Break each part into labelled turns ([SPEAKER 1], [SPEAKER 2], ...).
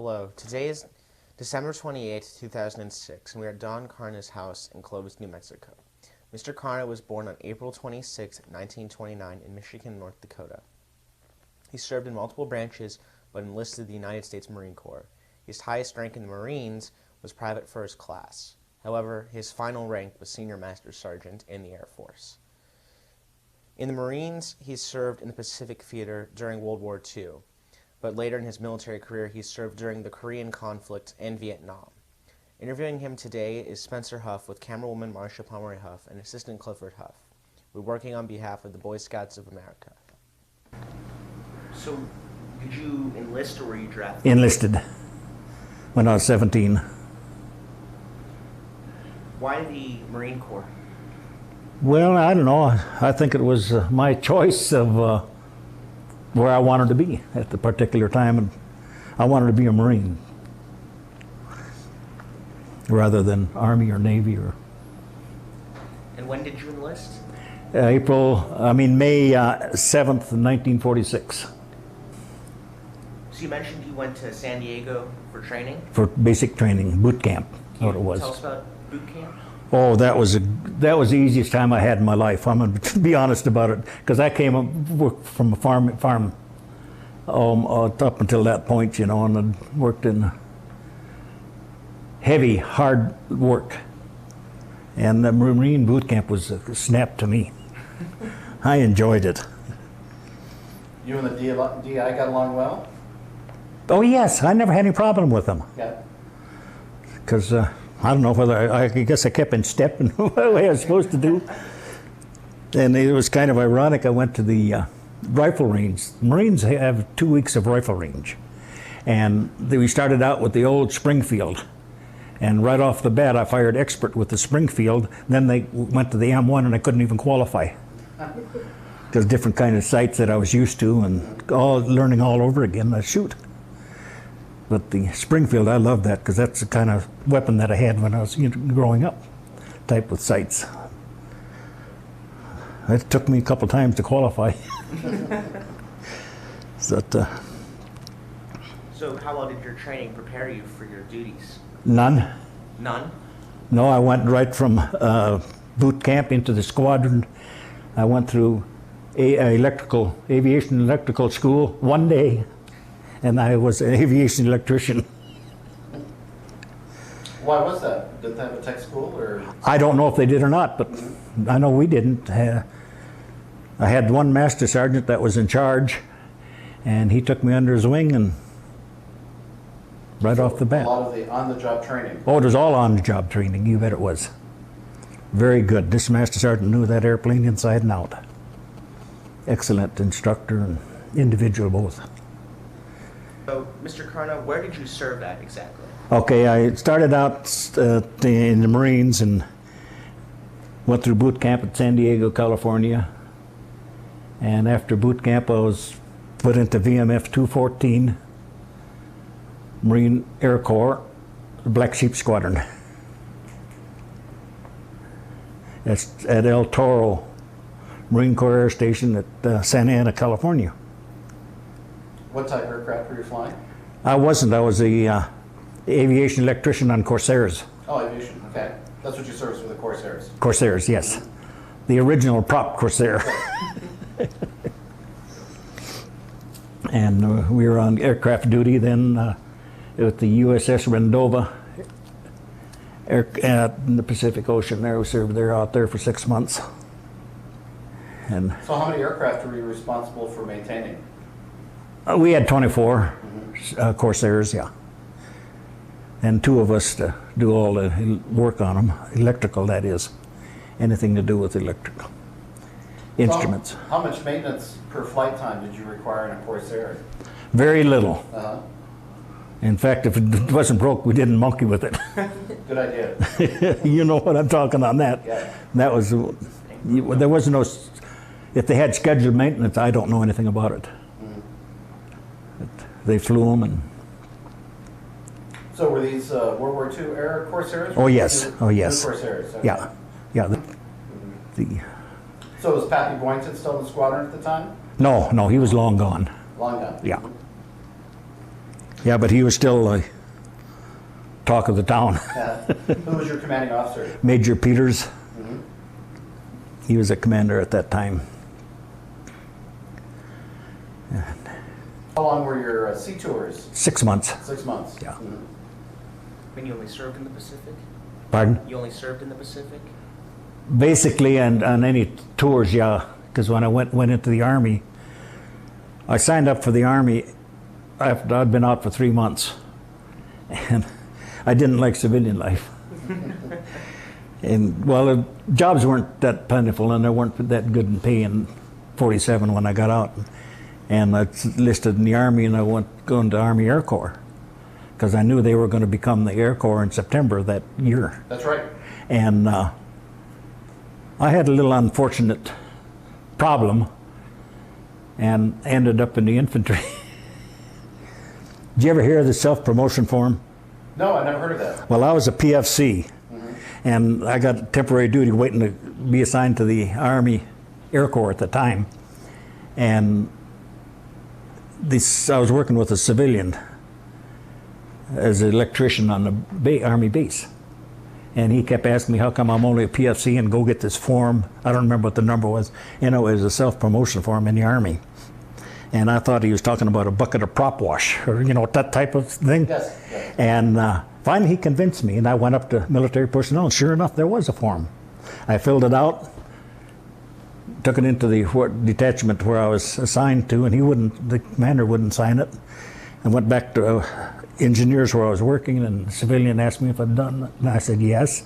[SPEAKER 1] Hello, today is December 28, 2006, and we are at Don Karna's house in Clovis, New Mexico. Mr. Karna was born on April 26, 1929 in Michigan, North Dakota. He served in multiple branches, but enlisted in the United States Marine Corps. His highest rank in the Marines was Private First Class. However, his final rank was Senior Master Sergeant in the Air Force. In the Marines, he served in the Pacific Theater during World War II, but later in his military career, he served during the Korean conflict and Vietnam. Interviewing him today is Spencer Huff with camerawoman Marsha Pomeroy Huff and assistant Clifford Huff. We're working on behalf of the Boy Scouts of America. So, did you enlist or were you drafted?
[SPEAKER 2] Enlisted when I was 17.
[SPEAKER 1] Why the Marine Corps?
[SPEAKER 2] Well, I don't know. I think it was my choice of where I wanted to be at the particular time, and I wanted to be a Marine rather than Army or Navy or.
[SPEAKER 1] And when did you enlist?
[SPEAKER 2] May 7th, 1946.
[SPEAKER 1] So you mentioned you went to San Diego for training?
[SPEAKER 2] For basic training, boot camp, what it was.
[SPEAKER 1] Tell us about boot camp.
[SPEAKER 2] Oh, that was the easiest time I had in my life. I'm going to be honest about it, because I worked from a farm up until that point, and I worked in heavy, hard work. And the Marine boot camp was a snap to me. I enjoyed it.
[SPEAKER 3] You and the DI got along well?
[SPEAKER 2] Oh yes, I never had any problem with them.
[SPEAKER 3] Yeah.
[SPEAKER 2] Because I don't know whether, I guess I kept in step in the way I was supposed to do. And it was kind of ironic, I went to the rifle range. Marines have 2 weeks of rifle range. And we started out with the old Springfield. And right off the bat, I fired expert with the Springfield. Then they went to the M1 and I couldn't even qualify. Because different kind of sights that I was used to and learning all over again, I shoot. But the Springfield, I love that because that's the kind of weapon that I had when I was growing up, type with sights. It took me a couple times to qualify. So
[SPEAKER 1] how well did your training prepare you for your duties?
[SPEAKER 2] None.
[SPEAKER 1] None?
[SPEAKER 2] No, I went right from boot camp into the squadron. I went through aviation electrical school one day, and I was an aviation electrician.
[SPEAKER 3] Why was that? Didn't they have a tech school, or?
[SPEAKER 2] I don't know if they did or not, but I know we didn't. I had one Master Sergeant that was in charge, and he took me under his wing, and right off the bat.
[SPEAKER 3] A lot of the on-the-job training.
[SPEAKER 2] Oh, it was all on-the-job training, you bet it was. Very good. This Master Sergeant knew that airplane inside and out. Excellent instructor and individual both.
[SPEAKER 1] So, Mr. Karna, where did you serve at exactly?
[SPEAKER 2] Okay, I started out in the Marines and went through boot camp at San Diego, California. And after boot camp, I was put into VMF 214, Marine Air Corps, Black Sheep Squadron. That's at El Toro Marine Corps Air Station at Santa Ana, California.
[SPEAKER 3] What type of aircraft were you flying?
[SPEAKER 2] I wasn't. I was the aviation electrician on Corsairs.
[SPEAKER 3] Oh, aviation. Okay. That's what you serviced with the Corsairs.
[SPEAKER 2] Corsairs, yes. The original prop Corsair. And we were on aircraft duty then with the USS Rendova in the Pacific Ocean. There, we served out there for 6 months. And
[SPEAKER 3] so how many aircraft were you responsible for maintaining?
[SPEAKER 2] We had 24 Corsairs, yeah. And 2 of us to do all the work on them, electrical that is. Anything to do with electrical instruments.
[SPEAKER 3] So how much maintenance per flight time did you require in a Corsair?
[SPEAKER 2] Very little.
[SPEAKER 3] Uh-huh.
[SPEAKER 2] In fact, if it wasn't broke, we didn't monkey with it.
[SPEAKER 3] Good idea.
[SPEAKER 2] You know what I'm talking on that.
[SPEAKER 3] Yeah.
[SPEAKER 2] That was, there was no, if they had scheduled maintenance, I don't know anything about it. They flew them and.
[SPEAKER 3] So were these World War II era Corsairs?
[SPEAKER 2] Oh yes, oh yes.
[SPEAKER 3] Corsairs. Okay.
[SPEAKER 2] Yeah, yeah.
[SPEAKER 3] So was Pappy Boynton still in the squadron at the time?
[SPEAKER 2] No, he was long gone.
[SPEAKER 3] Long gone.
[SPEAKER 2] Yeah. Yeah, but he was still talk of the town.
[SPEAKER 3] Who was your commanding officer?
[SPEAKER 2] Major Peters.
[SPEAKER 3] Mm-hmm.
[SPEAKER 2] He was a commander at that time.
[SPEAKER 3] How long were your sea tours?
[SPEAKER 2] 6 months.
[SPEAKER 3] 6 months.
[SPEAKER 2] Yeah.
[SPEAKER 3] Mm-hmm.
[SPEAKER 1] When you only served in the Pacific?
[SPEAKER 2] Pardon?
[SPEAKER 1] You only served in the Pacific?
[SPEAKER 2] Basically, and on any tours, yeah. Because when I went into the Army, I signed up for the Army after I'd been out for 3 months. And I didn't like civilian life. And, well, the jobs weren't that plentiful and they weren't that good in pay in 47 when I got out. And I enlisted in the Army and I going to Army Air Corps because I knew they were going to become the Air Corps in September that year.
[SPEAKER 3] That's right.
[SPEAKER 2] And I had a little unfortunate problem and ended up in the infantry. Did you ever hear of the self-promotion form?
[SPEAKER 3] No, I never heard of that.
[SPEAKER 2] Well, I was a PFC, and I got temporary duty waiting to be assigned to the Army Air Corps at the time. And I was working with a civilian as an electrician on the Army base. And he kept asking me, how come I'm only a PFC and go get this form? I don't remember what the number was. You know, it was a self-promotion form in the Army. And I thought he was talking about a bucket of prop wash, or, you know, that type of thing.
[SPEAKER 3] Yes. Yes.
[SPEAKER 2] And finally he convinced me, and I went up to military personnel, and sure enough, there was a form. I filled it out, took it into the detachment where I was assigned to, and the commander wouldn't sign it. I went back to engineers where I was working, and the civilian asked me if I'd done it, and I said yes.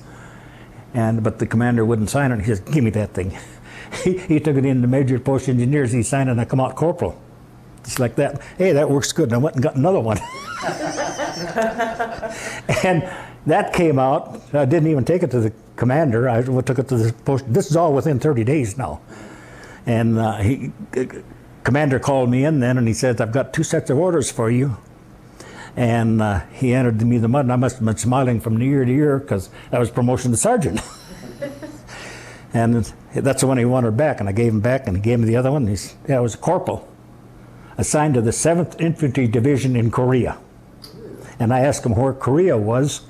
[SPEAKER 2] But the commander wouldn't sign it, and he said, give me that thing. He took it in to major post engineers, he signed it, and I come out corporal. Just like that. Hey, that works good. And I went and got another one. And that came out. I didn't even take it to the commander. I took it to the post. This is all within 30 days now. And commander called me in then, and he said, I've got 2 sets of orders for you. And he entered me the mud, and I must have been smiling from year to year because that was promotion to sergeant. And that's the one he wanted back, and I gave him back, and he gave me the other one. Yeah, I was a corporal, assigned to the 7th Infantry Division in Korea. And I asked him where Korea was,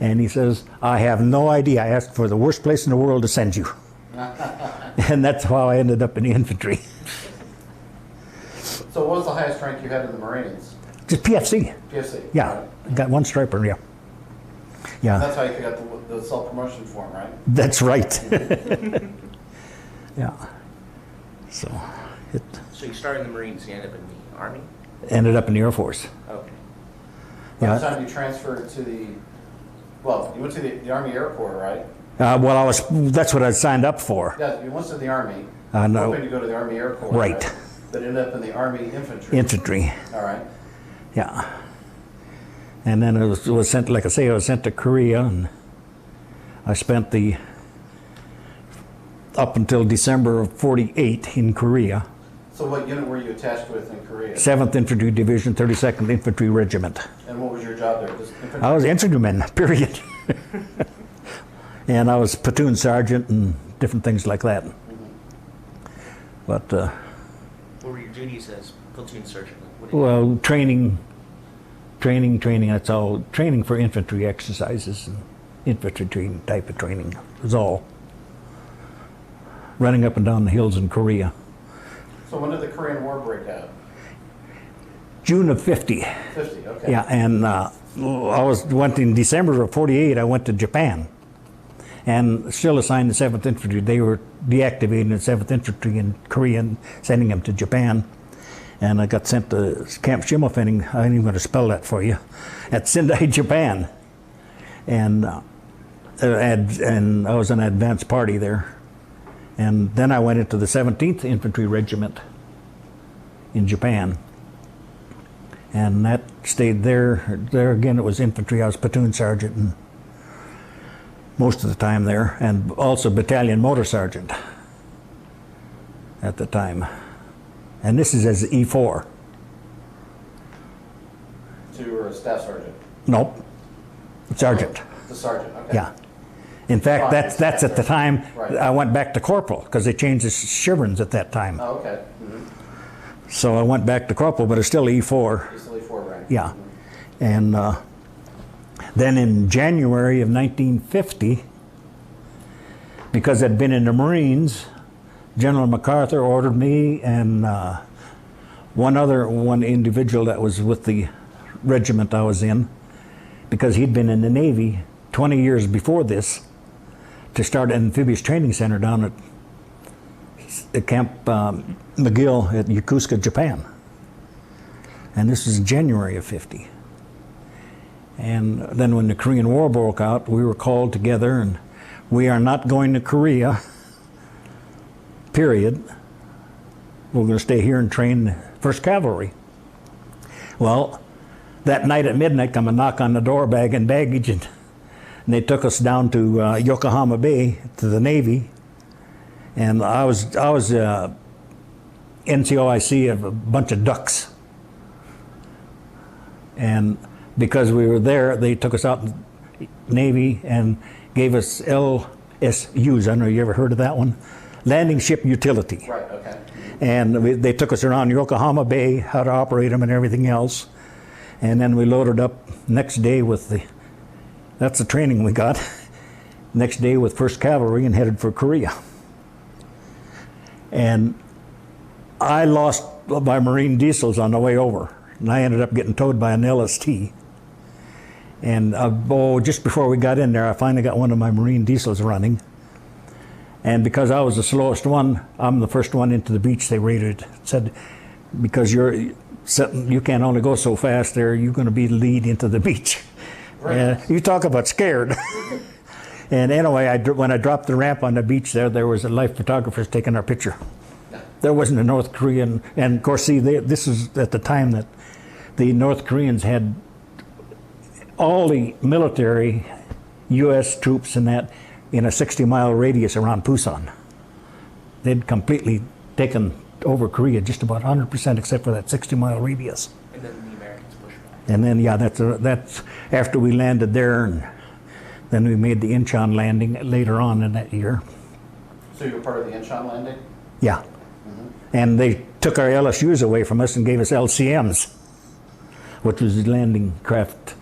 [SPEAKER 2] and he says, I have no idea. I asked for the worst place in the world to send you. And that's how I ended up in the infantry.
[SPEAKER 3] So what was the highest rank you had in the Marines?
[SPEAKER 2] Just PFC.
[SPEAKER 3] PFC.
[SPEAKER 2] Yeah,
[SPEAKER 3] Right.
[SPEAKER 2] got 1 striper, yeah. Yeah,
[SPEAKER 3] That's how you got the self-promotion form, right?
[SPEAKER 2] that's right. Yeah. So it
[SPEAKER 1] So you started in the Marines, you ended up in the Army?
[SPEAKER 2] ended up in the Air Force.
[SPEAKER 1] Okay.
[SPEAKER 3] By
[SPEAKER 2] Yeah.
[SPEAKER 3] the time you transferred to you went to the Army Air Corps, right?
[SPEAKER 2] Well, that's what I signed up for.
[SPEAKER 3] Yeah, you went to the Army,
[SPEAKER 2] No.
[SPEAKER 3] hoping to go to the Army Air Corps,
[SPEAKER 2] Right.
[SPEAKER 3] But ended up in the Army Infantry.
[SPEAKER 2] Infantry,
[SPEAKER 3] All right.
[SPEAKER 2] yeah. And then it was sent, like I say, I was sent to Korea, and I spent up until December of 48 in Korea.
[SPEAKER 3] So what unit were you attached with in Korea?
[SPEAKER 2] 7th Infantry Division, 32nd Infantry Regiment.
[SPEAKER 3] And what was your job there? Just infantry?
[SPEAKER 2] I was infantryman, period. And I was platoon sergeant and different things like that. But,
[SPEAKER 1] What were your duties as platoon sergeant? What did
[SPEAKER 2] well, training, that's all. Training for infantry exercises and infantry training, type of training was all. Running up and down the hills in Korea.
[SPEAKER 3] So when did the Korean War break out?
[SPEAKER 2] June of 50.
[SPEAKER 3] 50, okay.
[SPEAKER 2] Yeah, and went in December of 48, I went to Japan. And still assigned the 7th Infantry. They were deactivating the 7th Infantry in Korea and sending them to Japan. And I got sent to Camp Shimofening, I ain't even going to spell that for you, at Sendai, Japan. And I was an advance party there. And then I went into the 17th Infantry Regiment in Japan. And that stayed there. There again, it was infantry. I was platoon sergeant and most of the time there, and also battalion motor sergeant at the time. And this is as E4.
[SPEAKER 3] So you were a staff sergeant?
[SPEAKER 2] Nope, sergeant.
[SPEAKER 3] The sergeant, okay.
[SPEAKER 2] Yeah. In fact,
[SPEAKER 3] Right.
[SPEAKER 2] that's at the time
[SPEAKER 3] Right.
[SPEAKER 2] I went back to corporal because they changed the chevrons at that time.
[SPEAKER 3] Oh, okay.
[SPEAKER 2] So I went back to corporal, but it's still E4.
[SPEAKER 3] Easily 4 rank.
[SPEAKER 2] Yeah. And then in January of 1950, because I'd been in the Marines, General MacArthur ordered me and one individual that was with the regiment I was in, because he'd been in the Navy 20 years before this, to start an amphibious training center down at Camp McGill at Yokosuka, Japan. And this was January of 50. And then when the Korean War broke out, we were called together, and we are not going to Korea, period. We're going to stay here and train 1st Cavalry. Well, that night at midnight, come a knock on the door, bag and baggage, and they took us down to Yokohama Bay to the Navy. And I was NCOIC of a bunch of ducks. And because we were there, they took us out in the Navy and gave us LSUs. I don't know, you ever heard of that one? Landing Ship Utility.
[SPEAKER 3] Right, okay.
[SPEAKER 2] And they took us around Yokohama Bay, how to operate them and everything else. And then we loaded up next day with that's the training we got, next day with 1st Cavalry and headed for Korea. And I lost my Marine diesels on the way over, and I ended up getting towed by an LST. And just before we got in there, I finally got one of my Marine diesels running. And because I was the slowest one, I'm the first one into the beach. They rated, said, because you can't only go so fast there, you're going to be the lead into the beach. Right. You talk about scared. And anyway, when I dropped the ramp on the beach there was a life photographers taking our picture. There wasn't a North Korean, and of course, see, this is at the time that the North Koreans had all the military, U.S. troops and that in a 60-mile radius around Busan. They'd completely taken over Korea, just about 100%, except for that 60-mile radius.
[SPEAKER 4] And then the Americans pushed back.
[SPEAKER 2] And then, yeah, that's after we landed there, and then we made the Incheon landing later on in that year.
[SPEAKER 3] So you were part of the Incheon landing?
[SPEAKER 2] Yeah. And they took our LSUs away from us and gave us LCMs, which was the landing craft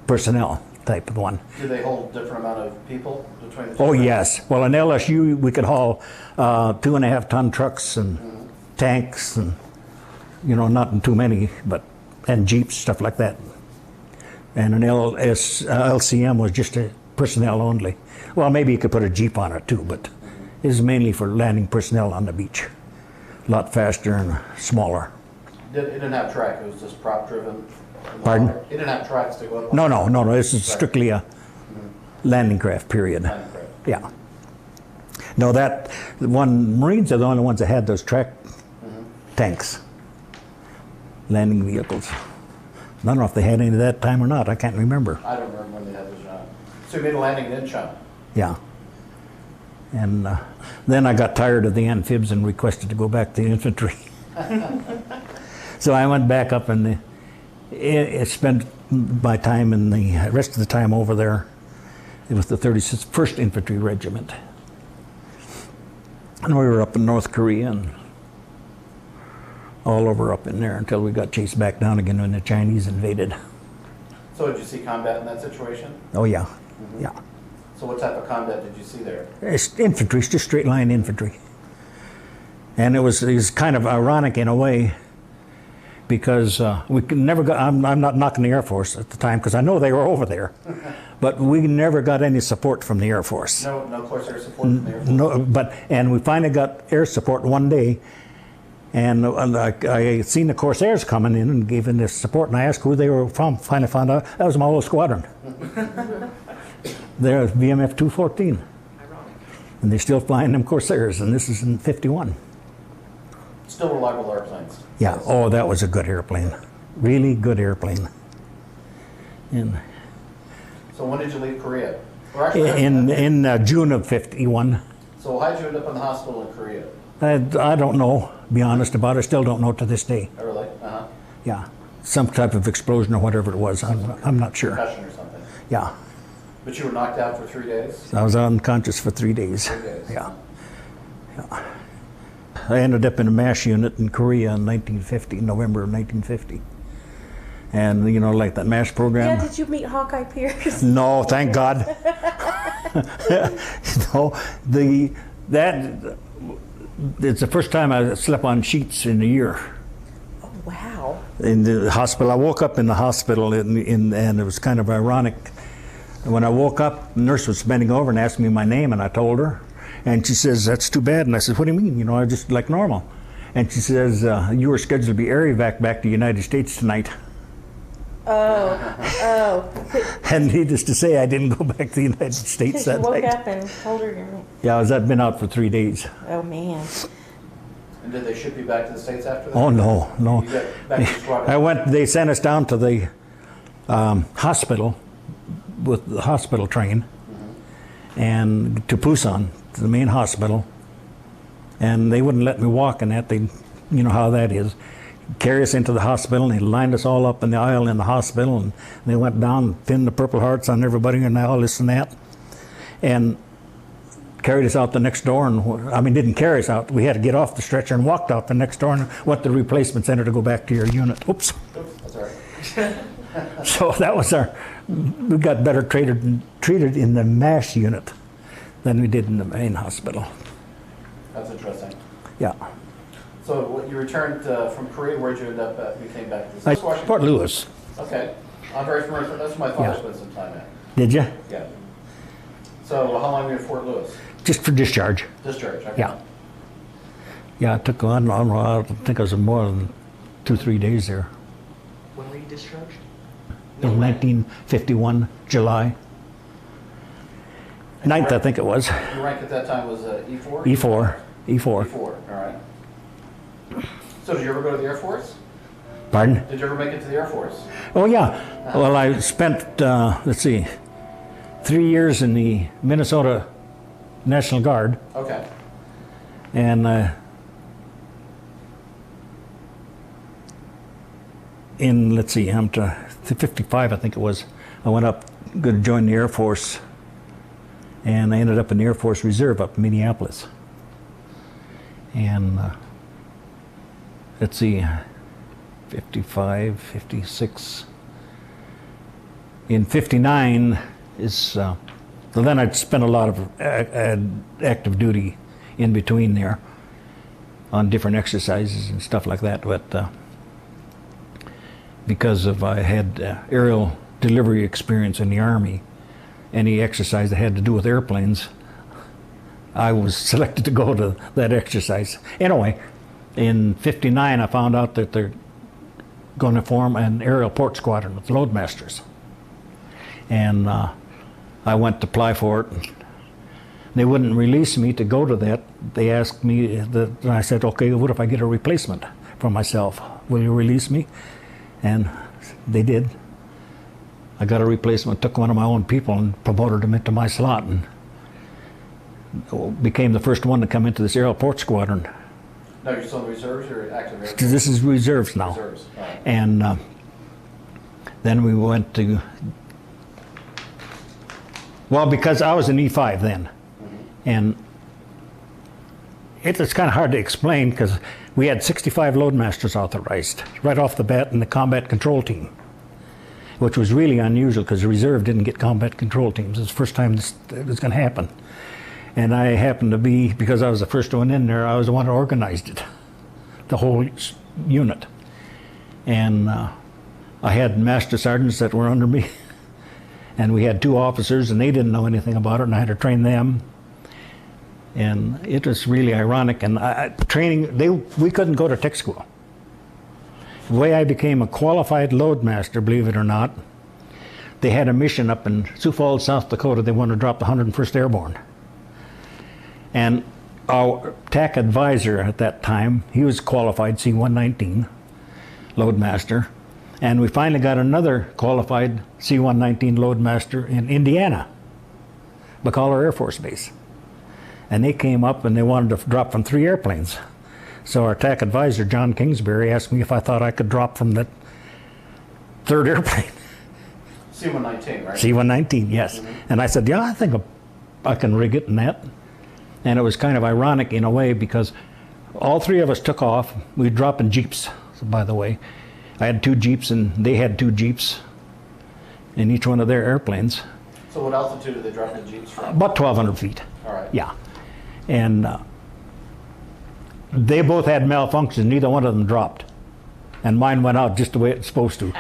[SPEAKER 2] personnel type of one.
[SPEAKER 3] Do they hold a different amount of people between the two?
[SPEAKER 2] Oh, yes. Well, an LSU, we could haul 2.5-ton trucks and tanks and, not too many, and jeeps, stuff like that. And an LCM was just a personnel only. Well, maybe you could put a jeep on it too, but it was mainly for landing personnel on the beach. A lot faster and smaller.
[SPEAKER 3] It didn't have track, it was just prop driven?
[SPEAKER 2] Pardon?
[SPEAKER 3] It didn't have tracks to go up?
[SPEAKER 2] No. This is strictly a landing craft, period.
[SPEAKER 3] Landing craft.
[SPEAKER 2] Yeah. No, Marines are the only ones that had those track tanks, landing vehicles. I don't know if they had any at that time or not. I can't remember.
[SPEAKER 3] I don't remember when they had those on. So you made a landing in Incheon?
[SPEAKER 2] Yeah. And then I got tired of the amphibs and requested to go back to the infantry. So I went back up and spent my time in the rest of the time over there. It was the 31st Infantry Regiment. And we were up in North Korea and all over up in there until we got chased back down again when the Chinese invaded.
[SPEAKER 3] So did you see combat in that situation?
[SPEAKER 2] Oh, yeah. Yeah.
[SPEAKER 3] So what type of combat did you see there?
[SPEAKER 2] It's infantry, it's just straight line infantry. And it was kind of ironic in a way, because we never got, I'm not knocking the Air Force at the time, because I know they were over there, but we never got any support from the Air Force.
[SPEAKER 3] No close air support from the Air Force?
[SPEAKER 2] No, and we finally got air support one day, and I seen the Corsairs coming in and gave them this support, and I asked who they were from. Finally found out that was my old squadron. They're VMF 214.
[SPEAKER 4] Ironic.
[SPEAKER 2] And they're still flying them Corsairs, and this is in '51.
[SPEAKER 3] Still reliable airplanes?
[SPEAKER 2] Yeah.
[SPEAKER 3] Yes.
[SPEAKER 2] Oh, that was a good airplane. Really good airplane. And
[SPEAKER 3] So when did you leave Korea? Or actually,
[SPEAKER 2] in June of '51.
[SPEAKER 3] So how'd you end up in the hospital in Korea?
[SPEAKER 2] I don't know, be honest about it. I still don't know to this day.
[SPEAKER 3] Oh, really?
[SPEAKER 2] Yeah. Some type of explosion or whatever it was. I'm not sure.
[SPEAKER 3] Concussion or something?
[SPEAKER 2] Yeah.
[SPEAKER 3] But you were knocked out for 3 days?
[SPEAKER 2] I was unconscious for 3 days.
[SPEAKER 3] 3 days.
[SPEAKER 2] Yeah. Yeah. I ended up in a MASH unit in Korea in 1950, November of 1950. And, you know, like that MASH program.
[SPEAKER 4] Yeah, did you meet Hawkeye Pierce?
[SPEAKER 2] No, thank God. No, it's the first time I slept on sheets in a year.
[SPEAKER 4] Oh, wow.
[SPEAKER 2] In the hospital. I woke up in the hospital and it was kind of ironic. When I woke up, the nurse was bending over and asked me my name, and I told her. And she says, "That's too bad." And I said, "What do you mean? You know, I just like normal." And she says, "You were scheduled to be air evac back to the United States tonight."
[SPEAKER 4] Oh.
[SPEAKER 2] And needless to say, I didn't go back to the United States
[SPEAKER 4] Because you
[SPEAKER 2] that
[SPEAKER 4] woke
[SPEAKER 2] night.
[SPEAKER 4] up and told her your...
[SPEAKER 2] Yeah, I'd been out for 3 days.
[SPEAKER 4] Oh, man.
[SPEAKER 3] And did they ship you back to the States after that?
[SPEAKER 2] Oh, no.
[SPEAKER 3] You got back to the squadron?
[SPEAKER 2] They sent us down to the hospital with the hospital train and to Busan, to the main hospital. And they wouldn't let me walk in that. You know how that is. Carry us into the hospital, and they lined us all up in the aisle in the hospital, and they went down and pinned the Purple Hearts on everybody and all this and that, and carried us out the next door. And didn't carry us out. We had to get off the stretcher and walked out the next door and went to the replacement center to go back to your unit. Oops.
[SPEAKER 3] That's all right.
[SPEAKER 2] So that was we got better treated in the MASH unit than we did in the main hospital.
[SPEAKER 3] That's interesting.
[SPEAKER 2] Yeah.
[SPEAKER 3] So you returned from Korea. Where'd you end up at? You came back to Washington?
[SPEAKER 2] Fort Lewis.
[SPEAKER 3] Okay. I'm very familiar. That's where my father spent some time at.
[SPEAKER 2] Did you?
[SPEAKER 3] Yeah. So how long were you at Fort Lewis?
[SPEAKER 2] Just for discharge.
[SPEAKER 3] Discharge. Okay.
[SPEAKER 2] Yeah. Yeah, it took I think it was more than 2-3 days there.
[SPEAKER 1] When were you discharged?
[SPEAKER 2] In 1951, July 9th, I think it was.
[SPEAKER 3] Your rank at that time was E4?
[SPEAKER 2] E4.
[SPEAKER 3] E4. All right. So did you ever go to the Air Force?
[SPEAKER 2] Pardon?
[SPEAKER 3] Did you ever make it to the Air Force?
[SPEAKER 2] Oh, yeah. Well, I spent, 3 years in the Minnesota National Guard.
[SPEAKER 3] Okay.
[SPEAKER 2] And I'm to 55, I think it was. I went up, going to join the Air Force, and I ended up in the Air Force Reserve up in Minneapolis. And 55, 56. In 59 so then I'd spent a lot of active duty in between there on different exercises and stuff like that, but because I had aerial delivery experience in the Army, any exercise that had to do with airplanes, I was selected to go to that exercise. Anyway, in 59 I found out that they're going to form an aerial port squadron with loadmasters. And I went to apply for it. They wouldn't release me to go to that. They asked me, and I said, "Okay, what if I get a replacement for myself? Will you release me?" And they did. I got a replacement, took one of my own people and promoted him into my slot, and became the first one to come into this aerial port squadron.
[SPEAKER 3] No, you're still in the reserves or active Air Force?
[SPEAKER 2] This is reserves now.
[SPEAKER 3] Reserves. All right.
[SPEAKER 2] And then we went to, because I was an E5 then, and it's kind of hard to explain because we had 65 loadmasters authorized right off the bat in the combat control team, which was really unusual because the reserve didn't get combat control teams. It was the first time it was going to happen. And I happened to be, because I was the first one in there, I was the one who organized it, the whole unit. And I had master sergeants that were under me, and we had 2 officers, and they didn't know anything about it, and I had to train them. And it was really ironic. And we couldn't go to tech school. The way I became a qualified loadmaster, believe it or not, they had a mission up in Sioux Falls, South Dakota. They wanted to drop the 101st Airborne. And our TAC advisor at that time, he was qualified C-119 loadmaster. And we finally got another qualified C-119 loadmaster in Indiana, McCullough Air Force Base. And they came up and they wanted to drop from 3 airplanes. So our TAC advisor, John Kingsbury, asked me if I thought I could drop from that 3rd airplane.
[SPEAKER 3] C-119, right?
[SPEAKER 2] C-119, yes. And I said, yeah, I think I can rig it and that. And it was kind of ironic in a way because all 3 of us took off. We dropped in Jeeps, by the way. I had 2 Jeeps and they had 2 Jeeps in each one of their airplanes.
[SPEAKER 3] So what altitude did they drop the Jeeps from?
[SPEAKER 2] About 1,200 feet.
[SPEAKER 3] All right.
[SPEAKER 2] Yeah. And they both had malfunctions. Neither one of them dropped. And mine went out just the way it's supposed to.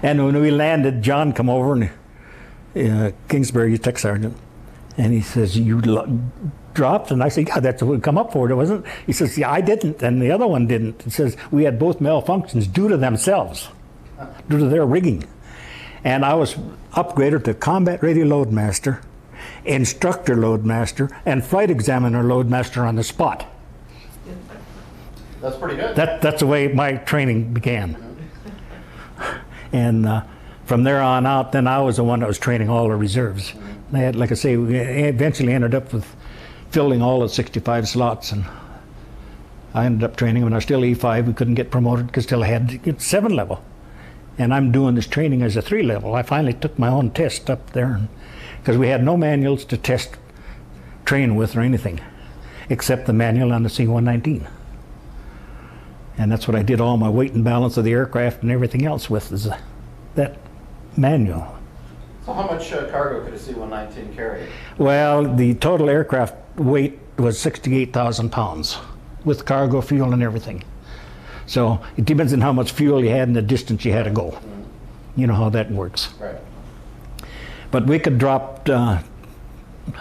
[SPEAKER 2] And when we landed, John come over, and Kingsbury, tech sergeant, and he says, "You dropped?" And I said, "Yeah, that's what we come up for, it wasn't." He says, "Yeah, I didn't, and the other one didn't." He says, "We had both malfunctions due to themselves, due to their rigging." And I was upgraded to Combat Radio Loadmaster, Instructor Loadmaster, and Flight Examiner Loadmaster on the spot.
[SPEAKER 3] That's pretty good.
[SPEAKER 2] That's the way my training began. And from there on out, then I was the one that was training all the reserves. They had, like I say, we eventually ended up with filling all the 65 slots, and I ended up training them. And I was still E5. We couldn't get promoted because still I had to get 7 level. And I'm doing this training as a 3 level. I finally took my own test up there because we had no manuals to test, train with or anything, except the manual on the C-119. And that's what I did all my weight and balance of the aircraft and everything else with, is that manual.
[SPEAKER 3] So how much cargo could a C-119 carry?
[SPEAKER 2] Well, the total aircraft weight was 68,000 pounds with cargo, fuel, and everything. So it depends on how much fuel you had and the distance you had to go. You know how that works.
[SPEAKER 3] Right.
[SPEAKER 2] But we could drop,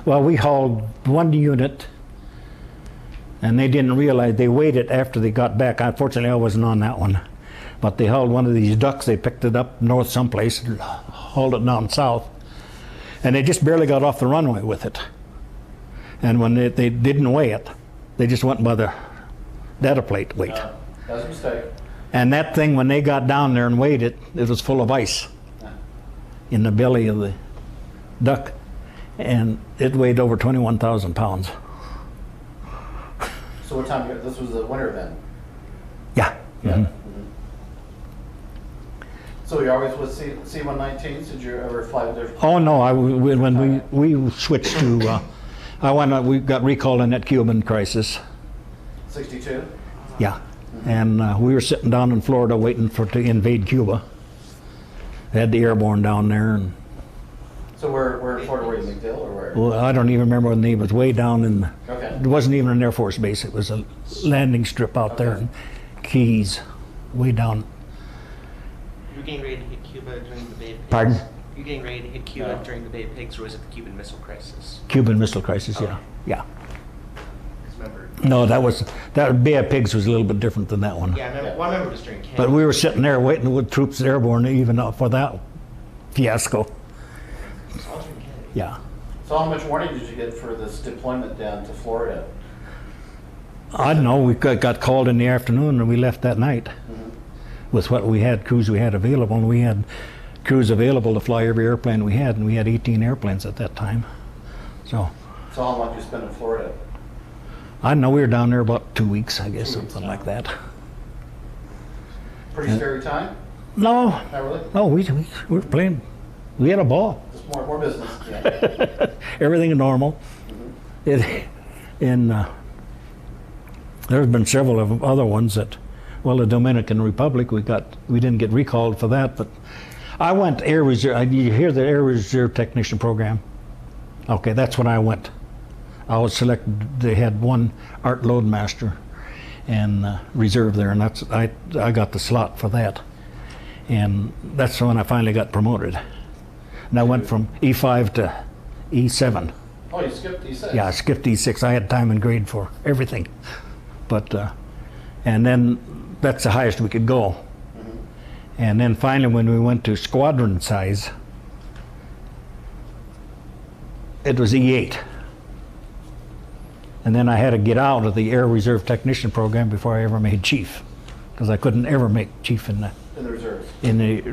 [SPEAKER 2] well, we hauled 1 unit, and they didn't realize, they waited after they got back. Unfortunately, I wasn't on that one. But they hauled one of these ducks, they picked it up north someplace, and hauled it down south. And they just barely got off the runway with it. And when they didn't weigh it, they just went by the data plate weight.
[SPEAKER 3] That was a mistake.
[SPEAKER 2] And that thing, when they got down there and weighed it, it was full of ice in the belly of the duck. And it weighed over 21,000 pounds.
[SPEAKER 3] So what time, this was the winter then?
[SPEAKER 2] Yeah.
[SPEAKER 3] Yeah.
[SPEAKER 2] Mhm.
[SPEAKER 3] So you always with C-119s? Did you ever fly with different?
[SPEAKER 2] Oh no! When we switched to, we got recalled in that Cuban crisis.
[SPEAKER 3] 62?
[SPEAKER 2] Yeah, and we were sitting down in Florida waiting to invade Cuba. They had the airborne down there, and
[SPEAKER 3] So where in Florida were you, McDill or where?
[SPEAKER 2] well, I don't even remember what the name. It was way down in.
[SPEAKER 3] Okay.
[SPEAKER 2] It wasn't even an Air Force base. It was a landing strip out there in Keys, way down.
[SPEAKER 1] You were getting ready to hit Cuba during the Bay of Pigs?
[SPEAKER 2] Pardon?
[SPEAKER 1] You were getting ready to hit Cuba
[SPEAKER 3] No.
[SPEAKER 1] during the Bay of Pigs, or was it the Cuban Missile Crisis?
[SPEAKER 2] Cuban Missile Crisis.
[SPEAKER 1] Okay.
[SPEAKER 2] Yeah, yeah.
[SPEAKER 1] I remember.
[SPEAKER 2] No, that Bay of Pigs was a little bit different than that one.
[SPEAKER 1] Yeah, I remember. Well, I remember it was during Canada.
[SPEAKER 2] But we were sitting there waiting with troops airborne even for that fiasco.
[SPEAKER 1] It was all during Canada.
[SPEAKER 2] Yeah.
[SPEAKER 3] So how much warning did you get for this deployment down to Florida?
[SPEAKER 2] I don't know. We got called in the afternoon and we left that night with what we had, crews we had available. And we had crews available to fly every airplane we had, and we had 18 airplanes at that time. So
[SPEAKER 3] So how long did you spend in Florida?
[SPEAKER 2] I don't know. We were down there about 2 weeks, I guess,
[SPEAKER 3] 2 weeks,
[SPEAKER 2] something like that.
[SPEAKER 3] Pretty scary time?
[SPEAKER 2] No,
[SPEAKER 3] Not really?
[SPEAKER 2] no, we were playing. We had a ball.
[SPEAKER 3] Just more business. Yeah.
[SPEAKER 2] Everything normal. There's been several of other ones that, well, the Dominican Republic, we didn't get recalled for that, but I went Air Reserve. You hear the Air Reserve Technician Program? Okay, that's when I went. I was selected. They had one Art Loadmaster and reserve there, and I got the slot for that, and that's when I finally got promoted. And I went from E5 to E7.
[SPEAKER 3] Oh, you skipped E6?
[SPEAKER 2] Yeah, I skipped E6. I had time and grade for everything. But, and then that's the highest we could go. And then finally, when we went to squadron size, it was E8. And then I had to get out of the Air Reserve Technician Program before I ever made chief, because I couldn't ever make chief in the
[SPEAKER 3] reserves?
[SPEAKER 2] in the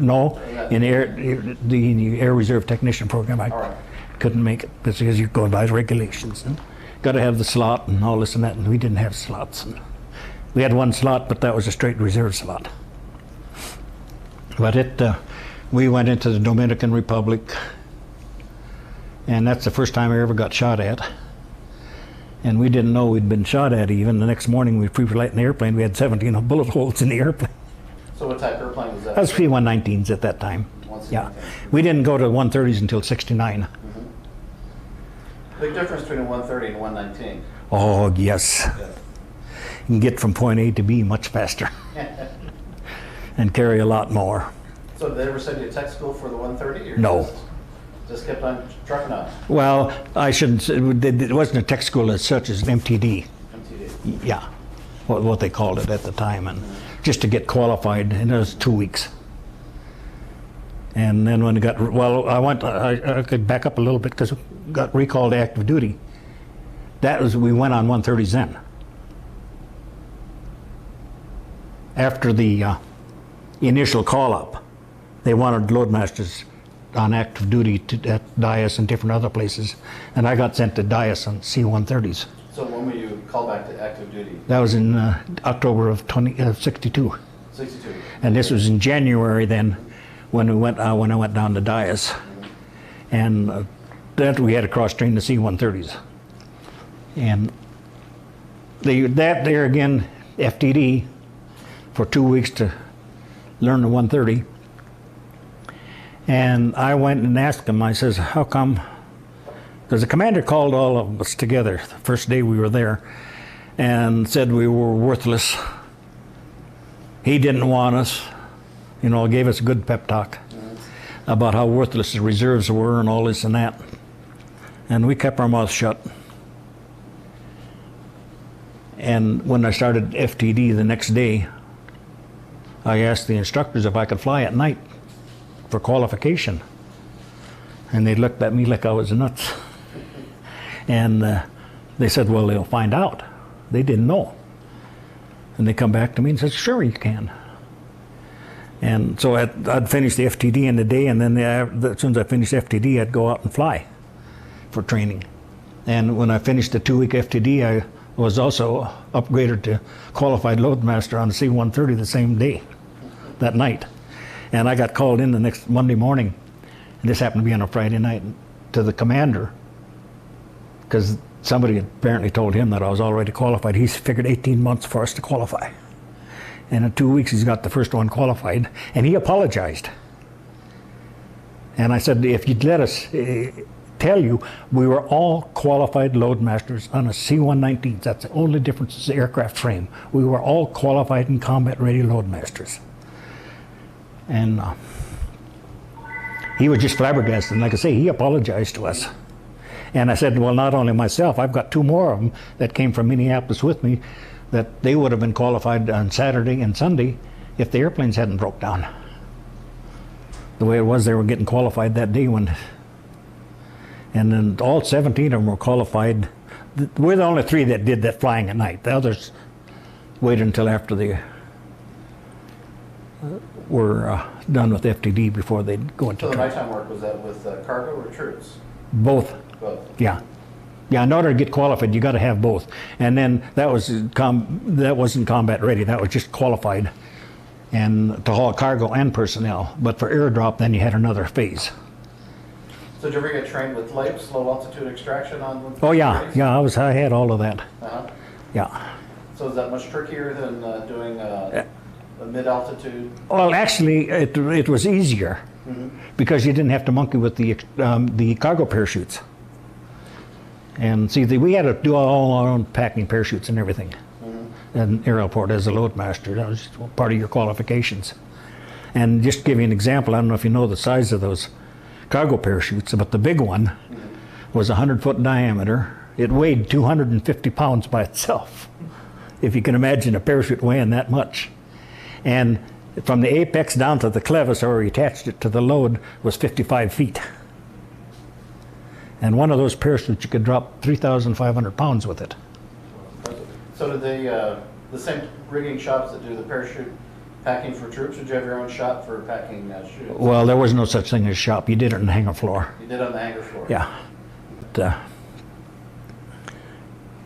[SPEAKER 2] Air Reserve Technician Program. I
[SPEAKER 3] All right.
[SPEAKER 2] couldn't make it because you go by regulations and got to have the slot and all this and that, and we didn't have slots. And we had one slot, but that was a straight reserve slot. But we went into the Dominican Republic, and that's the first time I ever got shot at. And we didn't know we'd been shot at even. The next morning we pre-flight in the airplane, we had 17 bullet holes in the airplane.
[SPEAKER 3] So what type airplane was that?
[SPEAKER 2] That was C-119s at that time. Yeah. We didn't go to 130s until 69.
[SPEAKER 3] Big difference between a 130 and a 119.
[SPEAKER 2] Oh, yes.
[SPEAKER 3] Yeah.
[SPEAKER 2] You can get from point A to B much faster and carry a lot more.
[SPEAKER 3] So did they ever send you to tech school for the 130? Or
[SPEAKER 2] No.
[SPEAKER 3] Just kept on trucking on?
[SPEAKER 2] Well, I shouldn't say, it wasn't a tech school as such as an MTD.
[SPEAKER 3] MTD.
[SPEAKER 2] Yeah, what they called it at the time, and just to get qualified, and it was 2 weeks. And then when it got, well, I could back up a little bit because got recalled to active duty. That was, we went on 130s then. After the initial call-up, they wanted loadmasters on active duty at Dias and different other places, and I got sent to Dias on C-130s.
[SPEAKER 3] So when were you called back to active duty?
[SPEAKER 2] That was in October of 62.
[SPEAKER 3] 62.
[SPEAKER 2] And this was in January then, when I went down to Dias, and that we had to cross-train the C-130s, and that there again, FTD for 2 weeks to learn the 130. And I went and asked him, I says, how come? Because the commander called all of us together the first day we were there and said we were worthless. He didn't want us, you know, gave us a good pep talk about how worthless the reserves were and all this and that. And we kept our mouths shut. And when I started FTD the next day, I asked the instructors if I could fly at night for qualification. And they looked at me like I was nuts. And they said, well, they'll find out. They didn't know. And they come back to me and said, sure, you can. And so I'd finish the FTD in the day, and then as soon as I finished FTD, I'd go out and fly for training. And when I finished the 2-week FTD, I was also upgraded to qualified loadmaster on the C-130 the same day, that night. And I got called in the next Monday morning, and this happened to be on a Friday night, to the commander, because somebody apparently told him that I was already qualified. He figured 18 months for us to qualify. And in 2 weeks, he's got the first one qualified, and he apologized. And I said, if you'd let us tell you, we were all qualified loadmasters on a C-119. That's the only difference is the aircraft frame. We were all qualified and combat-ready loadmasters. And he was just flabbergasted. And like I say, he apologized to us. And I said, well, not only myself, I've got 2 more of them that came from Minneapolis with me, that they would have been qualified on Saturday and Sunday if the airplanes hadn't broke down. The way it was, they were getting qualified that day when, and then all 17 of them were qualified. We're the only 3 that did that flying at night. The others waited until after they were done with FTD before they'd go into
[SPEAKER 3] So the
[SPEAKER 2] training.
[SPEAKER 3] nighttime work, was that with cargo or troops?
[SPEAKER 2] Both.
[SPEAKER 3] Both.
[SPEAKER 2] Yeah. Yeah, in order to get qualified, you got to have both. And then that wasn't combat ready. That was just qualified, and to haul cargo and personnel. But for airdrop, then you had another phase.
[SPEAKER 3] So did you ever get trained with LAPES, low altitude extraction on?
[SPEAKER 2] Oh yeah, yeah. I had all of that.
[SPEAKER 3] Uh-huh.
[SPEAKER 2] Yeah.
[SPEAKER 3] So is that much trickier than doing a mid-altitude?
[SPEAKER 2] Well, actually, it was easier because you didn't have to monkey with the cargo parachutes. And see, we had to do all our own packing parachutes and everything. And airport as a loadmaster, that was part of your qualifications. And just to give you an example, I don't know if you know the size of those cargo parachutes, but the big one was 100-foot diameter. It weighed 250 pounds by itself, if you can imagine a parachute weighing that much. And from the apex down to the clevis, or we attached it to the load, was 55 feet. And one of those parachutes, you could drop 3,500 pounds with it.
[SPEAKER 3] So did they, the same rigging shops that do the parachute packing for troops, or did you have your own shop for packing chutes?
[SPEAKER 2] Well, there was no such thing as shop. You did it on the hangar floor.
[SPEAKER 3] You did on the hangar floor?
[SPEAKER 2] Yeah. But,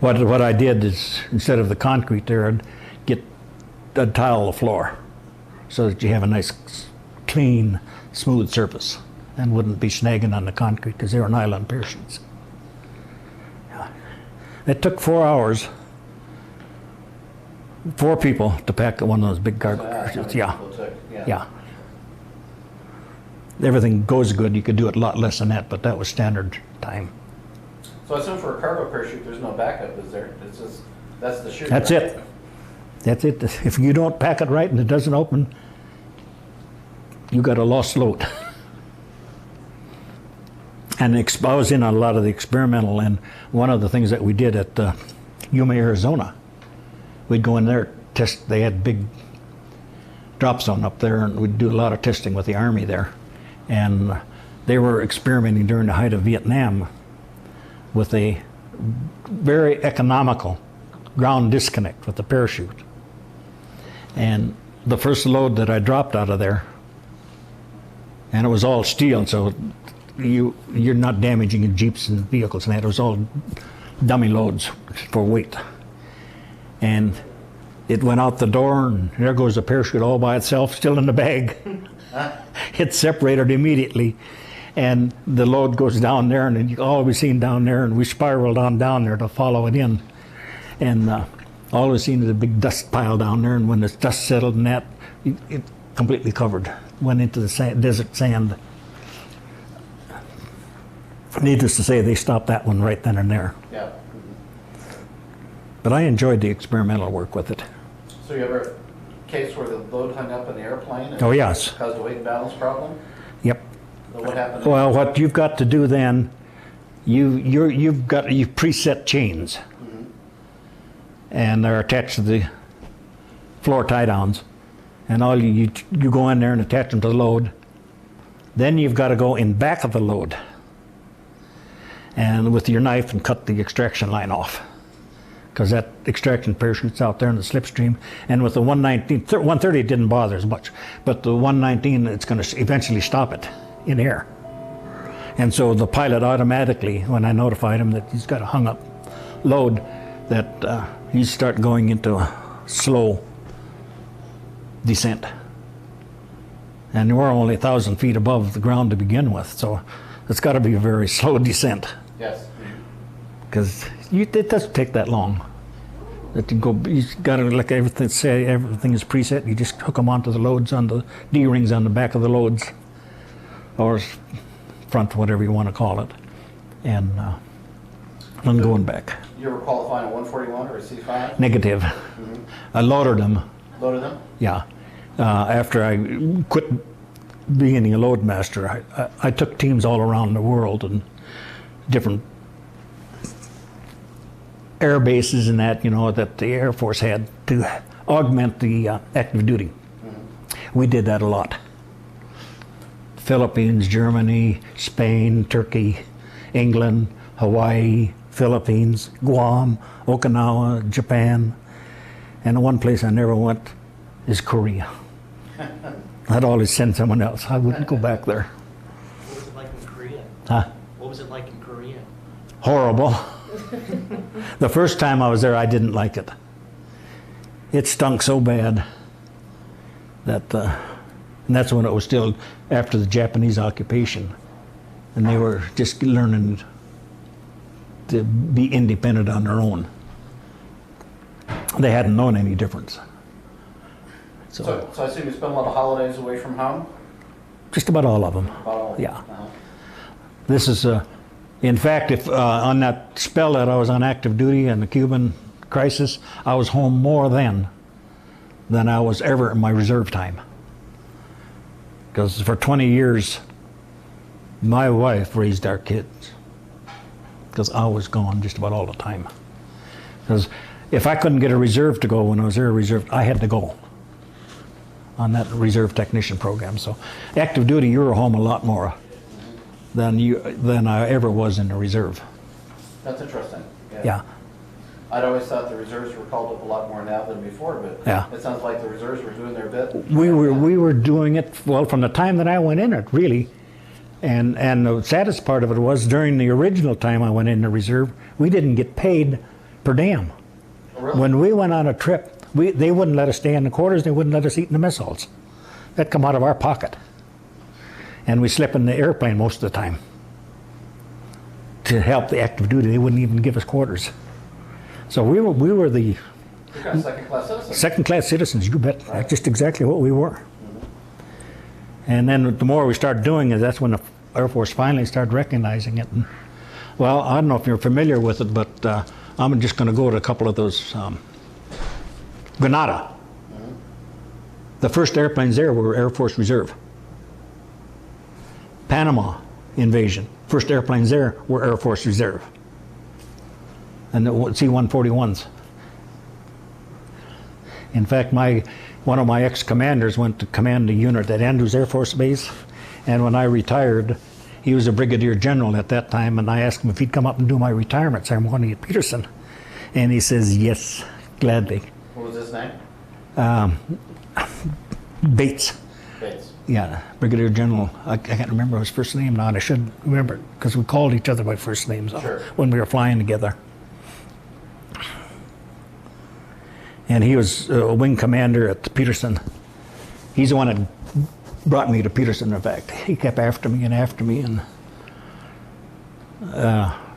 [SPEAKER 2] what I did is, instead of the concrete there, I'd tile the floor so that you have a nice, clean, smooth surface and wouldn't be snagging on the concrete because they were nylon parachutes. Yeah. It took 4 hours 4 people to pack one of those big cargo
[SPEAKER 3] How many
[SPEAKER 2] parachutes. Yeah,
[SPEAKER 3] people it took.
[SPEAKER 2] yeah. Everything goes good. You could do it a lot less than that, but that was standard time.
[SPEAKER 3] So I assume for a cargo parachute, there's no backup, is there? It's just, that's the chute.
[SPEAKER 2] That's
[SPEAKER 3] right?
[SPEAKER 2] it. That's it. If you don't pack it right and it doesn't open, you got a lost load. And I was in on a lot of the experimental, and one of the things that we did at Yuma, Arizona, we'd go in there, test. They had big drop zone up there, and we'd do a lot of testing with the Army there. And they were experimenting during the height of Vietnam with a very economical ground disconnect with the parachute. And the first load that I dropped out of there, and it was all steel, so you're not damaging your Jeeps and vehicles and that. It was all dummy loads for weight. And it went out the door, and there goes the parachute all by itself, still in the bag. It separated immediately, and the load goes down there, and you all we seen down there, and we spiraled on down there to follow it in. And all we seen is a big dust pile down there, and when the dust settled and that, it completely covered, went into the desert sand. Needless to say, they stopped that one right then and there.
[SPEAKER 3] Yeah.
[SPEAKER 2] But I enjoyed the experimental work with it.
[SPEAKER 3] So you ever a case where the load hung up in the airplane? And
[SPEAKER 2] Oh, yes.
[SPEAKER 3] caused a weight and balance problem?
[SPEAKER 2] Yep.
[SPEAKER 3] So what happened?
[SPEAKER 2] Well, what you've got to do then, you've preset chains, and they're attached to the floor tie downs, and all you go in there and attach them to the load. Then you've got to go in back of the load, and with your knife and cut the extraction line off, because that extraction parachute's out there in the slipstream. And with the 119, 130 it didn't bother as much, but the 119 it's going to eventually stop it in air. And so the pilot automatically, when I notified him that he's got a hung up load, that he's start going into a slow descent. And we're only 1,000 feet above the ground to begin with, so it's got to be a very slow descent.
[SPEAKER 3] Yes.
[SPEAKER 2] Because it doesn't take that long. That you got to, like everything say, everything is preset. You just hook them onto the loads, on the D-rings on the back of the loads, or front, whatever you want to call it, and then going back.
[SPEAKER 3] You ever qualify in a 141 or a C5?
[SPEAKER 2] Negative. I loaded them.
[SPEAKER 3] Loaded them?
[SPEAKER 2] Yeah. After I quit being a load master, I took teams all around the world and different air bases and that, that the Air Force had to augment the active duty. We did that a lot. Philippines, Germany, Spain, Turkey, England, Hawaii, Philippines, Guam, Okinawa, Japan, and the one place I never went is Korea. I'd always send someone else. I wouldn't go back there.
[SPEAKER 5] What was it like in Korea?
[SPEAKER 2] Huh?
[SPEAKER 5] What was it like in Korea?
[SPEAKER 2] Horrible. The first time I was there, I didn't like it. It stunk so bad that, and that's when it was still after the Japanese occupation, and they were just learning to be independent on their own. They hadn't known any difference.
[SPEAKER 3] So I assume you spent a lot of holidays away from home?
[SPEAKER 2] Just about all of them.
[SPEAKER 3] About all of them?
[SPEAKER 2] Yeah.
[SPEAKER 3] Uh-huh.
[SPEAKER 2] This is, in fact, if on that spell that I was on active duty in the Cuban crisis, I was home more then than I was ever in my reserve time. Because for 20 years, my wife raised our kids. Because I was gone just about all the time. Because if I couldn't get a reserve to go when I was there reserve, I had to go on that reserve technician program. So active duty, you were home a lot more than I ever was in the reserve.
[SPEAKER 3] That's interesting.
[SPEAKER 2] Yeah.
[SPEAKER 3] I'd always thought the reserves were called up a lot more now than before, but
[SPEAKER 2] Yeah.
[SPEAKER 3] it sounds like the reserves were doing their bit.
[SPEAKER 2] We were doing it, well, from the time that I went in it, really. And the saddest part of it was during the original time I went in the reserve, we didn't get paid per diem.
[SPEAKER 3] Oh, really?
[SPEAKER 2] When we went on a trip, they wouldn't let us stay in the quarters, they wouldn't let us eat in the mess halls. That'd come out of our pocket. And we slept in the airplane most of the time. To help the active duty, they wouldn't even give us quarters. So we were the
[SPEAKER 3] You're kind of second-class citizens.
[SPEAKER 2] Second-class citizens, you bet. That's just exactly what we were. And then the more we started doing it, that's when the Air Force finally started recognizing it. And, well, I don't know if you're familiar with it, but I'm just going to go to a couple of those. Grenada. The first airplanes there were Air Force Reserve. Panama invasion. First airplanes there were Air Force Reserve. And the C-141s. In fact, one of my ex-commanders went to command a unit at Andrews Air Force Base, and when I retired, he was a brigadier general at that time, and I asked him if he'd come up and do my retirement ceremony at Peterson, and he says, yes, gladly.
[SPEAKER 3] What was his name?
[SPEAKER 2] Bates.
[SPEAKER 3] Bates.
[SPEAKER 2] Yeah, brigadier general. I can't remember his first name now, and I should remember it, because we called each other by first names
[SPEAKER 3] Sure.
[SPEAKER 2] when we were flying together. And he was a wing commander at Peterson. He's the one that brought me to Peterson, in fact. He kept after me, and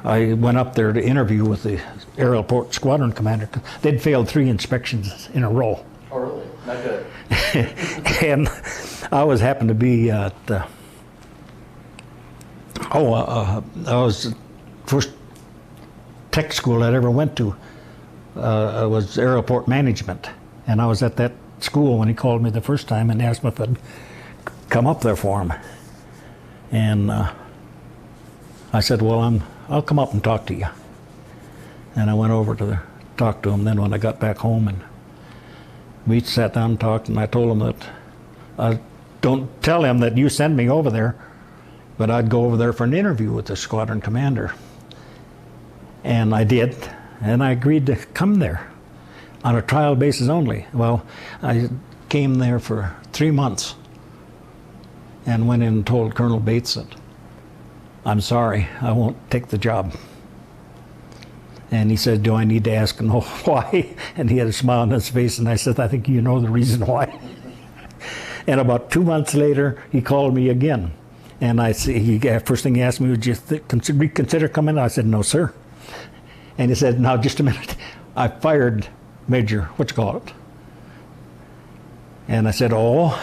[SPEAKER 2] I went up there to interview with the aerial port squadron commander. They'd failed 3 inspections in a row.
[SPEAKER 3] Oh, really? Not good.
[SPEAKER 2] And I happened to be at, I was first tech school I ever went to. Was airport management, and I was at that school when he called me the first time and asked me if I'd come up there for him. And I said, well, I'll come up and talk to you. And I went over to talk to him. Then when I got back home, and we sat down and talked, and I told him that I don't tell him that you sent me over there, but I'd go over there for an interview with the squadron commander. And I did. And I agreed to come there on a trial basis only. Well, I came there for 3 months and went in and told Colonel Bates that I'm sorry, I won't take the job. And he said, do I need to ask him why? And he had a smile on his face, and I said, I think you know the reason why. And about 2 months later, he called me again. And first thing he asked me, would you reconsider coming? I said, no, sir. And he said, now, just a minute. I fired Major, And I said, oh.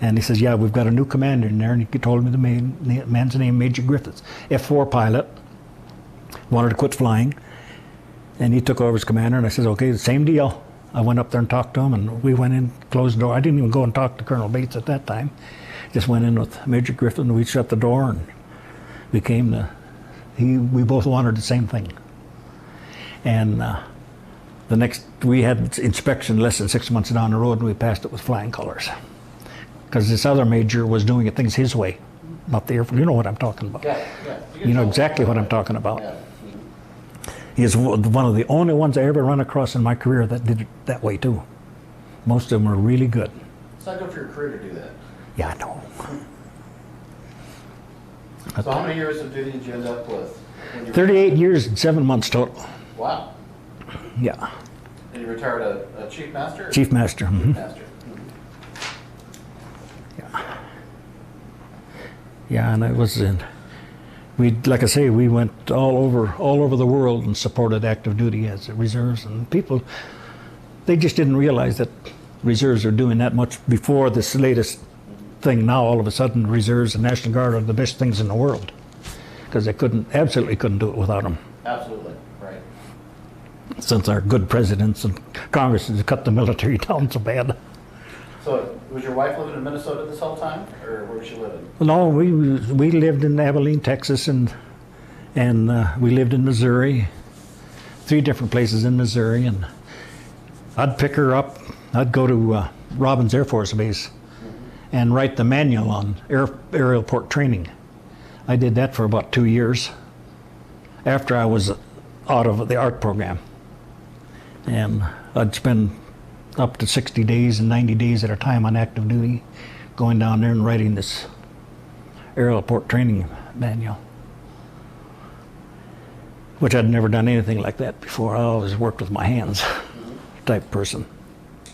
[SPEAKER 2] And he says, yeah, we've got a new commander in there. And he told me the man's name, Major Griffiths, F-4 pilot, wanted to quit flying. And he took over as commander. And I said, okay, the same deal. I went up there and talked to him, and we went in, closed the door. I didn't even go and talk to Colonel Bates at that time. Just went in with Major Griffiths, and we shut the door, and we both wanted the same thing. And we had inspection less than 6 months down the road, and we passed it with flying colors. Because this other major was doing things his way, not the Air Force. You know what I'm talking about.
[SPEAKER 3] Yeah.
[SPEAKER 2] You know exactly what I'm talking about.
[SPEAKER 3] Yeah.
[SPEAKER 2] He is one of the only ones I ever run across in my career that did it that way too. Most of them are really good.
[SPEAKER 3] It's not good for your career to do that.
[SPEAKER 2] Yeah, I know.
[SPEAKER 3] So how many years of duty did you end up with?
[SPEAKER 2] 38 years and 7 months total.
[SPEAKER 3] Wow.
[SPEAKER 2] Yeah.
[SPEAKER 3] And you retired a chief master?
[SPEAKER 2] Chief master. Mm-hmm.
[SPEAKER 3] Master.
[SPEAKER 2] Yeah. Yeah, and it was like I say, we went all over the world and supported active duty as reserves, and people, they just didn't realize that reserves are doing that much before this latest thing. Now all of a sudden reserves and National Guard are the best things in the world, because they absolutely couldn't do it without them.
[SPEAKER 3] Absolutely, right.
[SPEAKER 2] Since our good presidents and Congress has cut the military down so bad.
[SPEAKER 3] So was your wife living in Minnesota this whole time, or where was she living?
[SPEAKER 2] No, we lived in Abilene, Texas, and we lived in Missouri, 3 different places in Missouri, and I'd pick her up. I'd go to Robbins Air Force Base and write the manual on aerial port training. I did that for about 2 years after I was out of the art program, and I'd spend up to 60 days and 90 days at a time on active duty, going down there and writing this aerial port training manual, which I'd never done anything like that before. I always worked with my hands type person.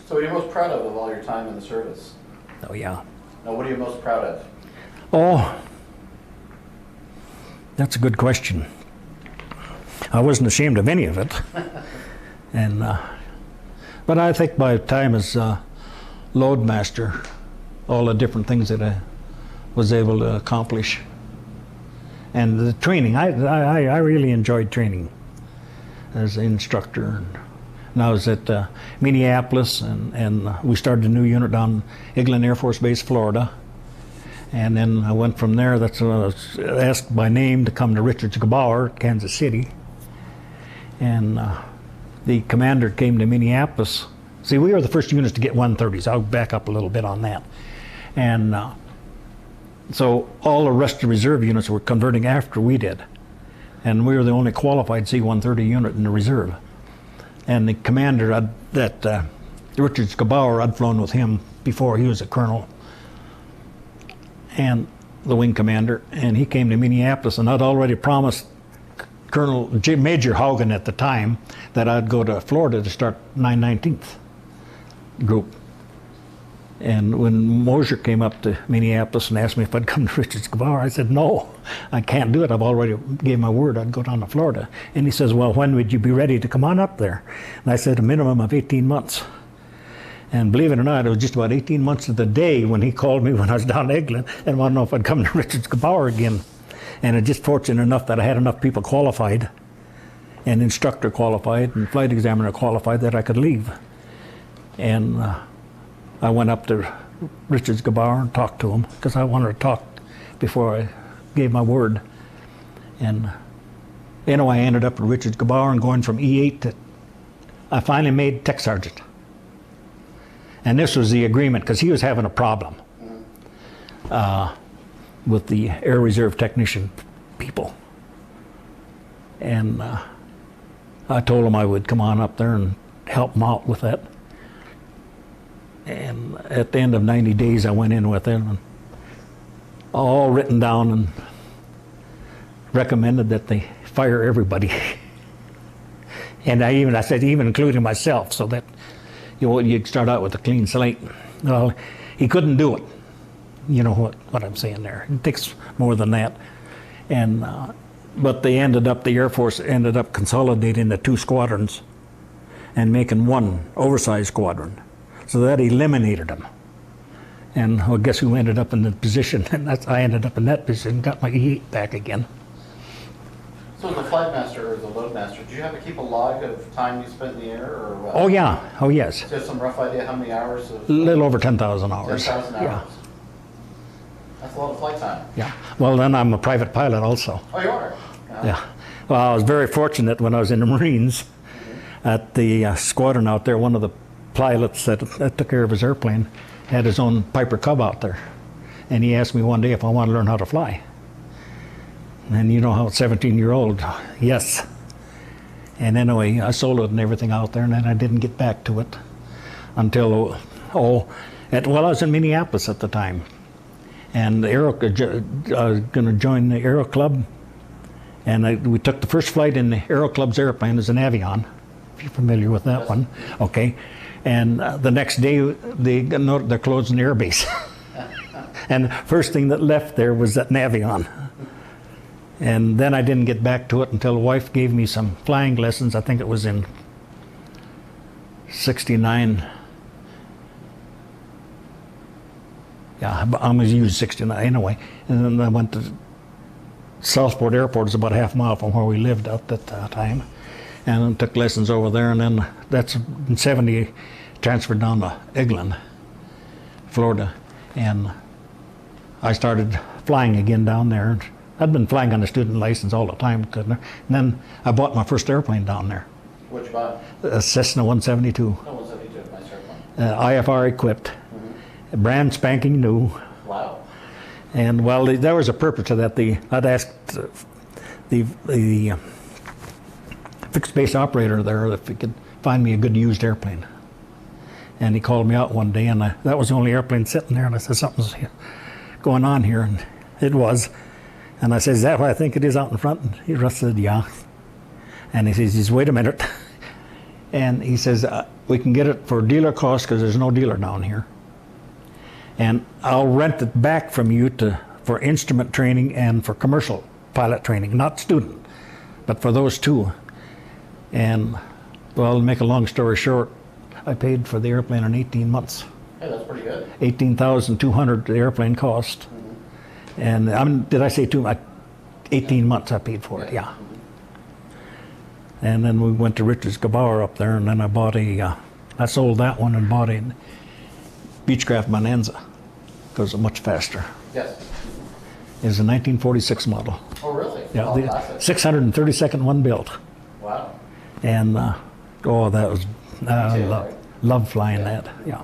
[SPEAKER 3] So what are you most proud of all your time in the service?
[SPEAKER 2] Oh yeah.
[SPEAKER 3] Now what are you most proud of?
[SPEAKER 2] Oh, that's a good question. I wasn't ashamed of any of it. And But I think by the time as loadmaster, all the different things that I was able to accomplish. And the training, I really enjoyed training as an instructor. And I was at Minneapolis, and we started a new unit on Eglin Air Force Base, Florida. And then I went from there. That's when I was asked by name to come to Richards-Gebaur, Kansas City. And the commander came to Minneapolis. See, we were the first units to get 130s. I'll back up a little bit on that. And so all the rest of the reserve units were converting after we did. And we were the only qualified C-130 unit in the reserve. And the commander at Richards-Gebaur, I'd flown with him before. He was a colonel and the wing commander. And he came to Minneapolis, and I'd already promised Major Haugen at the time that I'd go to Florida to start 919th group. And when Mosier came up to Minneapolis and asked me if I'd come to Richards-Gebaur, I said, no, I can't do it. I've already gave my word I'd go down to Florida. And he says, well, when would you be ready to come on up there? And I said, a minimum of 18 months. And believe it or not, it was just about 18 months to the day when he called me when I was down in Eglin and wanted to know if I'd come to Richards-Gebaur again. And it's just fortunate enough that I had enough people qualified, and instructor qualified, and flight examiner qualified, that I could leave. And I went up to Richards-Gebaur and talked to him, because I wanted to talk before I gave my word. And anyway, I ended up at Richards-Gebaur and going from E8 to, I finally made tech sergeant. And this was the agreement, because he was having a problem with the Air Reserve technician people. And I told him I would come on up there and help him out with that. And at the end of 90 days, I went in with him, and all written down, and recommended that they fire everybody. And I said, even including myself, so that you start out with a clean slate. Well, he couldn't do it. You know what I'm saying there. It takes more than that. And but the Air Force ended up consolidating the two squadrons and making one oversized squadron. So that eliminated them. And well, guess who ended up in the position? And I ended up in that position, got my E8 back again.
[SPEAKER 3] So as the flight master or the load master, did you have to keep a log of time you spent in the air, or what?
[SPEAKER 2] Oh yeah, oh yes.
[SPEAKER 3] Do you have some rough idea how many hours of?
[SPEAKER 2] A little over 10,000 hours.
[SPEAKER 3] 10,000 hours?
[SPEAKER 2] Yeah.
[SPEAKER 3] That's a lot of flight time.
[SPEAKER 2] Yeah. Well, then I'm a private pilot also.
[SPEAKER 3] Oh, you are?
[SPEAKER 2] Yeah. Well, I was very fortunate when I was in the Marines at the squadron out there. One of the pilots that took care of his airplane had his own Piper Cub out there. And he asked me one day if I wanted to learn how to fly. And you know how 17-year-old, yes. And anyway, I soloed and everything out there, and then I didn't get back to it until, I was in Minneapolis at the time. And I was going to join the Aero Club. And we took the first flight in the Aero Club's airplane as an Avion, if you're familiar with that one. Okay. And the next day, they're closing the airbase. And the first thing that left there was that Navion. And then I didn't get back to it until the wife gave me some flying lessons. I think it was in 69. Yeah, I'm going to use 69 anyway. And then I went to Southport Airport. It's about a half mile from where we lived at that time. And then took lessons over there. And then that's in 70, transferred down to Eglin, Florida. And I started flying again down there. I'd been flying on a student license all the time. And then I bought my first airplane down there.
[SPEAKER 3] What'd you buy?
[SPEAKER 2] A Cessna 172.
[SPEAKER 3] Oh, 172, nice airplane.
[SPEAKER 2] IFR equipped, brand spanking new.
[SPEAKER 3] Wow.
[SPEAKER 2] And well, there was a purpose to that. I'd asked the fixed base operator there if he could find me a good used airplane. And he called me out one day, and that was the only airplane sitting there. And I said, something's going on here, and it was. And I said, is that what I think it is out in front? And he just said, yeah. And he says, wait a minute. And he says, we can get it for dealer cost because there's no dealer down here. And I'll rent it back from you for instrument training and for commercial pilot training, not student, but for those two. And well, to make a long story short, I paid for the airplane in 18 months.
[SPEAKER 3] Hey, that's pretty good.
[SPEAKER 2] 18,200 the airplane cost. And did I say 18 months I paid for it, yeah. And then we went to Richards Gabauer up there, and then I sold that one and bought a Beechcraft Bonanza because it's much faster.
[SPEAKER 3] Yes.
[SPEAKER 2] It was a 1946 model.
[SPEAKER 3] Oh, really?
[SPEAKER 2] Yeah,
[SPEAKER 3] Oh,
[SPEAKER 2] the
[SPEAKER 3] classic.
[SPEAKER 2] 632nd one built.
[SPEAKER 3] Wow.
[SPEAKER 2] And that was,
[SPEAKER 3] right?
[SPEAKER 2] love flying
[SPEAKER 3] Yeah.
[SPEAKER 2] that, yeah.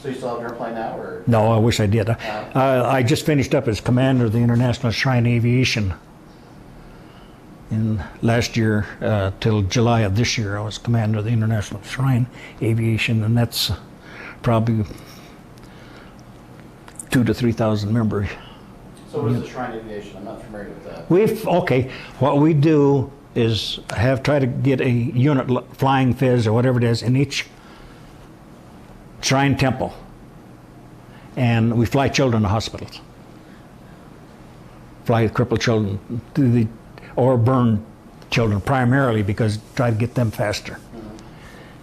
[SPEAKER 3] So you still have an airplane now, or?
[SPEAKER 2] No, I wish I did. I just finished up as commander of the International Shrine Aviation. In last year, till July of this year, I was commander of the International Shrine Aviation, and that's probably 2,000 to 3,000 members.
[SPEAKER 3] So what is the Shrine Aviation? I'm not familiar with that.
[SPEAKER 2] Okay, what we do is try to get a unit flying phys or whatever it is in each shrine temple, and we fly children to hospitals, fly crippled children or burn children primarily, because try to get them faster.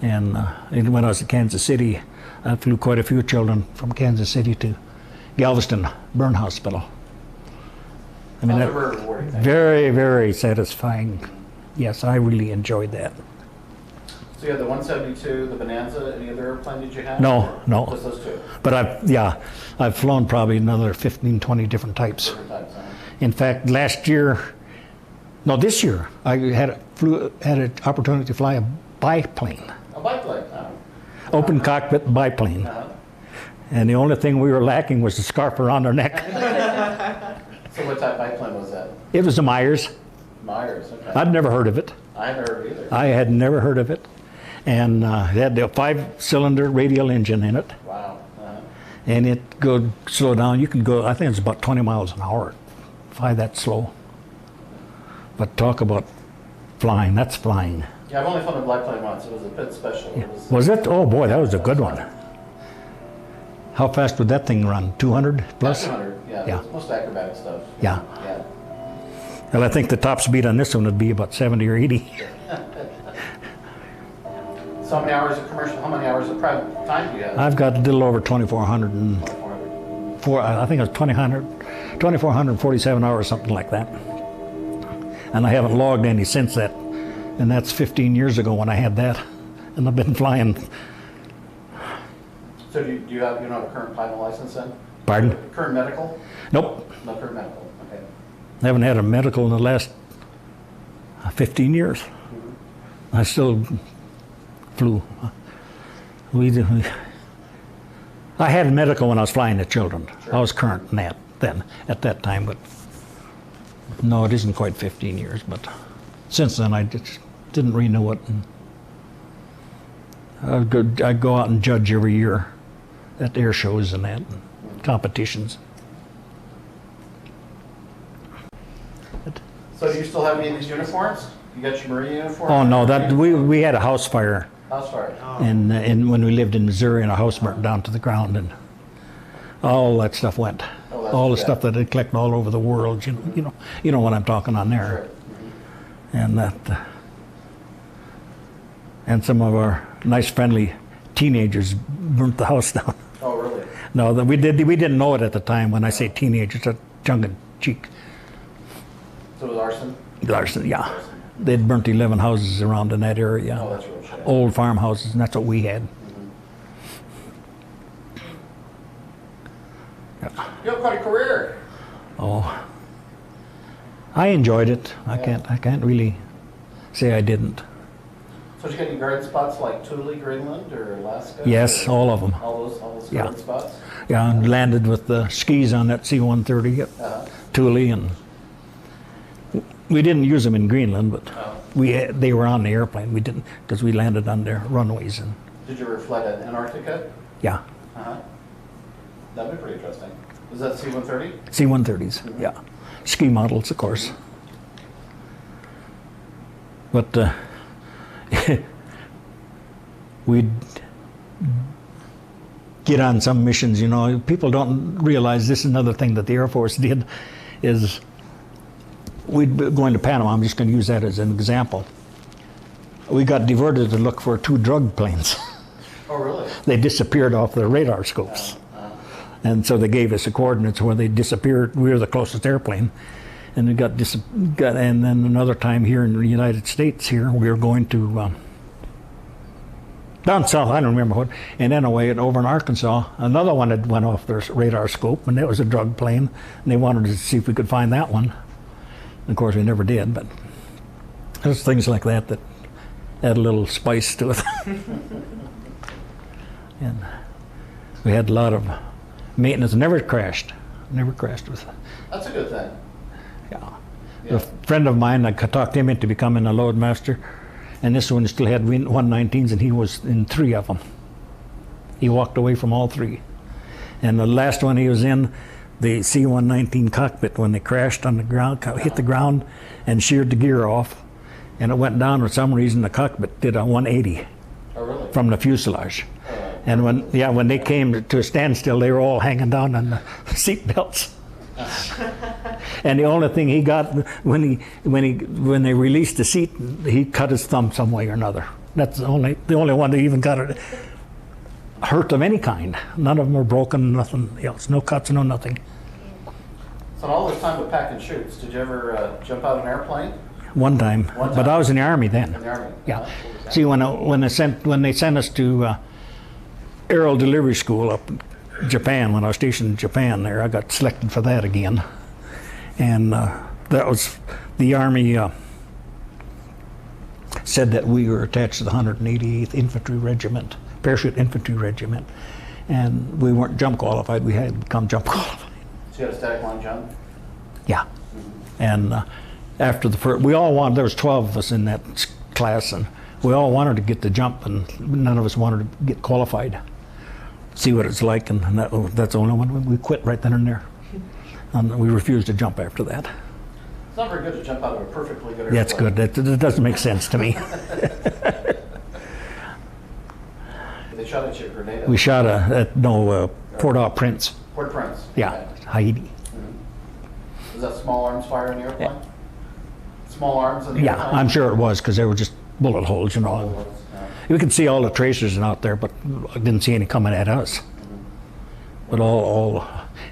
[SPEAKER 2] And when I was at Kansas City, I flew quite a few children from Kansas City to Galveston Burn Hospital. I mean,
[SPEAKER 3] That's a very rewarding thing.
[SPEAKER 2] very, very satisfying. Yes, I really enjoyed that.
[SPEAKER 3] So you had the 172, the Bonanza, any other airplane did you have?
[SPEAKER 2] No,
[SPEAKER 3] Or
[SPEAKER 2] no.
[SPEAKER 3] Just those two?
[SPEAKER 2] But I've flown probably another 15, 20 different types.
[SPEAKER 3] Different types, huh?
[SPEAKER 2] In fact, this year, I had an opportunity to fly a biplane,
[SPEAKER 3] A biplane, huh?
[SPEAKER 2] open cockpit biplane.
[SPEAKER 3] Uh-huh.
[SPEAKER 2] And the only thing we were lacking was the scarf around our neck.
[SPEAKER 3] So what type of biplane was that?
[SPEAKER 2] It was a Myers.
[SPEAKER 3] Myers, okay.
[SPEAKER 2] I'd never heard of it.
[SPEAKER 3] I haven't heard of it either.
[SPEAKER 2] I had never heard of it. And it had a 5-cylinder radial engine in it.
[SPEAKER 3] Wow. Uh-huh.
[SPEAKER 2] And it go slow down. You can go, I think it's about 20 miles an hour. Fly that slow. But talk about flying, that's flying.
[SPEAKER 3] Yeah, I've only flown a biplane once. It was a pit special.
[SPEAKER 2] Yeah.
[SPEAKER 3] It
[SPEAKER 2] Was it? Oh boy, that was a good one. How fast would that thing run? 200 plus?
[SPEAKER 3] 200, yeah.
[SPEAKER 2] Yeah.
[SPEAKER 3] It's most acrobatic stuff.
[SPEAKER 2] Yeah.
[SPEAKER 3] Yeah.
[SPEAKER 2] Well, I think the top speed on this one would be about 70 or 80.
[SPEAKER 3] So how many hours of commercial, how many hours of private time do you have?
[SPEAKER 2] I've got a little over 2,400 and
[SPEAKER 3] 2400.
[SPEAKER 2] I think it was 2,447 hours, something like that. And I haven't logged any since that. And that's 15 years ago when I had that. And I've been flying.
[SPEAKER 3] So do you have a current pilot license then?
[SPEAKER 2] Pardon?
[SPEAKER 3] Current medical?
[SPEAKER 2] Nope.
[SPEAKER 3] No current medical, okay.
[SPEAKER 2] I haven't had a medical in the last 15 years. I still flew. I had a medical when I was flying the children.
[SPEAKER 3] Sure.
[SPEAKER 2] I was current in that then, at that time, but no, it isn't quite 15 years, but since then I just didn't renew it. And I'd go out and judge every year at air shows and that, and competitions.
[SPEAKER 3] So do you still have any of these uniforms? You got your Marine uniform?
[SPEAKER 2] Oh no, that we had a house fire.
[SPEAKER 3] House fire.
[SPEAKER 2] And when we lived in Missouri, and a house burnt down to the ground, and all that stuff went.
[SPEAKER 3] Oh, that's
[SPEAKER 2] All the
[SPEAKER 3] bad.
[SPEAKER 2] stuff that had collected all over the world. You know what I'm talking on there.
[SPEAKER 3] Sure.
[SPEAKER 2] And that, and some of our nice, friendly teenagers burnt the house down.
[SPEAKER 3] Oh, really?
[SPEAKER 2] No, we didn't know it at the time. When I say teenagers, that's tongue in cheek.
[SPEAKER 3] So it was arson?
[SPEAKER 2] Larson, yeah. They'd burnt 11 houses around in that area.
[SPEAKER 3] Oh, that's real shit.
[SPEAKER 2] Old farmhouses, and that's what we had.
[SPEAKER 3] You have quite a career.
[SPEAKER 2] Oh, I enjoyed it. I can't really say I didn't.
[SPEAKER 3] So did you get any guard spots like Thule, Greenland, or Alaska?
[SPEAKER 2] Yes,
[SPEAKER 3] Or
[SPEAKER 2] all of them.
[SPEAKER 3] All those
[SPEAKER 2] Yeah.
[SPEAKER 3] guard spots?
[SPEAKER 2] Yeah, and landed with the skis on that C-130 at
[SPEAKER 3] Uh-huh.
[SPEAKER 2] Thule, and we didn't use them in Greenland, but
[SPEAKER 3] Oh.
[SPEAKER 2] they were on the airplane. We didn't, because we landed on their runways, and
[SPEAKER 3] Did you ever fly to Antarctica?
[SPEAKER 2] yeah,
[SPEAKER 3] Uh-huh. That'd be pretty interesting. Was that C-130?
[SPEAKER 2] C-130s, yeah. Ski models, of course. But we'd get on some missions, people don't realize this is another thing that the Air Force did, is we'd be going to Panama. I'm just going to use that as an example. We got diverted to look for 2 drug planes. they disappeared off the radar scopes. And so they gave us the coordinates where they disappeared. We were the closest airplane. And it and then another time here in the United States here, we were going to down south, I don't remember what, and anyway, over in Arkansas, another one had went off their radar scope, and it was a drug plane, and they wanted to see if we could find that one. And of course, we never did, but there's things like that that add a little spice to it. And we had a lot of maintenance, never crashed with it.
[SPEAKER 3] That's a good thing.
[SPEAKER 2] Yeah.
[SPEAKER 3] Yeah.
[SPEAKER 2] A friend of mine, I talked him into becoming a load master, and this one still had 119s, and he was in 3 of them. He walked away from all 3. And the last one he was in, the C-119 cockpit, when they crashed on the ground, hit the ground and sheared the gear off, and it went down for some reason. The cockpit did a 180
[SPEAKER 3] Oh, really?
[SPEAKER 2] from the fuselage. And when they came to a standstill, they were all hanging down on the seat belts. And the only thing he got when they released the seat, he cut his thumb some way or another. That's the only one that even got it hurt of any kind. None of them were broken, nothing else, no cuts, no nothing.
[SPEAKER 3] So in all this time with pack and shoots, did you ever jump out of an airplane?
[SPEAKER 2] One time, but I was in the Army then.
[SPEAKER 3] In the Army?
[SPEAKER 2] Yeah. See, when they sent us to aerial delivery school up in Japan, when I was stationed in Japan there, I got selected for that again. And that was, the Army said that we were attached to the 188th Infantry Regiment, Parachute Infantry Regiment, and we weren't jump qualified, we had become jump qualified.
[SPEAKER 3] So you had a static line jump?
[SPEAKER 2] Yeah. And after the first, we all wanted, there was 12 of us in that class, and we all wanted to get the jump, and none of us wanted to get qualified. See what it's like, and that's the only one we quit right then and there. And we refused to jump after that.
[SPEAKER 3] It's not very good to jump out of a perfectly good airplane.
[SPEAKER 2] That's good. That doesn't make sense to me.
[SPEAKER 3] They shot at you a grenade?
[SPEAKER 2] We shot at Port-au-Prince.
[SPEAKER 3] Port-au-Prince?
[SPEAKER 2] Yeah,
[SPEAKER 3] Okay.
[SPEAKER 2] Haiti.
[SPEAKER 3] Was that small arms fire in the airplane? Small arms in the
[SPEAKER 2] Yeah,
[SPEAKER 3] airplane?
[SPEAKER 2] I'm sure it was, because they were just bullet holes, you know.
[SPEAKER 3] Yeah.
[SPEAKER 2] We could see all the tracers out there, but I didn't see any coming at us. But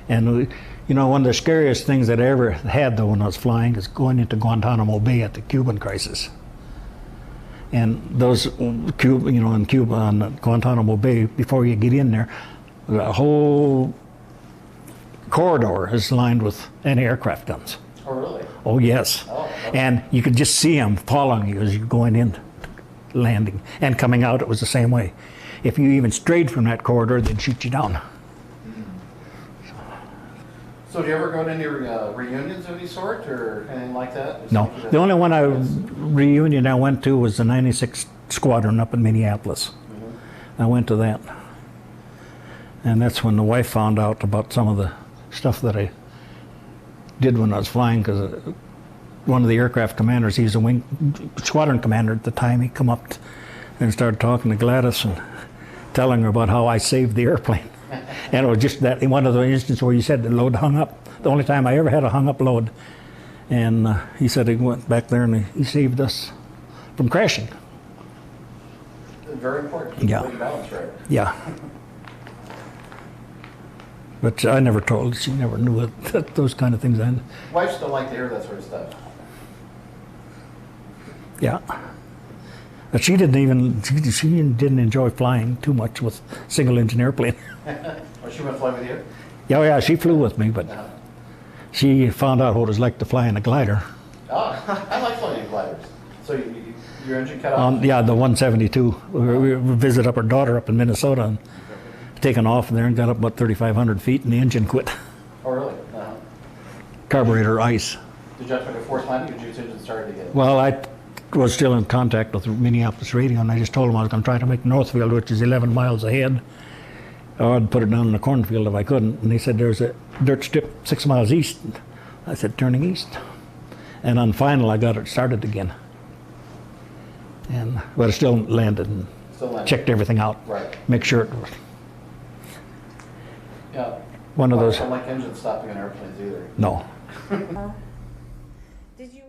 [SPEAKER 2] and one of the scariest things that I ever had though when I was flying is going into Guantanamo Bay at the Cuban crisis. And those in Cuba on Guantanamo Bay, before you get in there, the whole corridor is lined with anti-aircraft guns.
[SPEAKER 3] Oh, really?
[SPEAKER 2] Oh yes.
[SPEAKER 3] Oh, okay.
[SPEAKER 2] And you could just see them following you as you're going in, landing, and coming out. It was the same way. If you even strayed from that corridor, they'd shoot you down.
[SPEAKER 3] So do you ever go to any reunions of any sort or anything like that?
[SPEAKER 2] No, the only reunion I went to was the 96th Squadron up in Minneapolis. I went to that, and that's when the wife found out about some of the stuff that I did when I was flying, because one of the aircraft commanders, he was a wing squadron commander at the time, he come up and started talking to Gladys and telling her about how I saved the airplane. And it was just that one of the instances where you said the load hung up. The only time I ever had a hung up load. And he said he went back there and he saved us from crashing.
[SPEAKER 3] Very important.
[SPEAKER 2] Yeah.
[SPEAKER 3] Keep the balance right.
[SPEAKER 2] Yeah. But I never told her. She never knew it, those kind of things.
[SPEAKER 3] Wives don't like to hear that sort of stuff.
[SPEAKER 2] Yeah. But she didn't enjoy flying too much with single engine airplane.
[SPEAKER 3] Or she went fly with you?
[SPEAKER 2] Yeah, she flew with me, but she found out what it was like to fly in a glider.
[SPEAKER 3] Oh, I like flying in gliders. So your engine cut off?
[SPEAKER 2] Yeah, the 172. We visited her daughter up in Minnesota and taken off there and got up about 3,500 feet and the engine quit.
[SPEAKER 3] Oh, really?
[SPEAKER 2] Carburetor ice.
[SPEAKER 3] Did you have to make a forced landing or did your engine start again?
[SPEAKER 2] Well, I was still in contact with Minneapolis radio, and I just told them I was going to try to make Northfield, which is 11 miles ahead, or I'd put it down in the cornfield if I couldn't. And they said there's a dirt strip 6 miles east. I said turning east. And on final, I got it started again. But I still landed and checked everything out.
[SPEAKER 3] Right.
[SPEAKER 2] Make sure it was
[SPEAKER 3] Yeah.
[SPEAKER 2] one of those.
[SPEAKER 3] I don't like engines stopping on airplanes either.
[SPEAKER 2] No.
[SPEAKER 4] Did you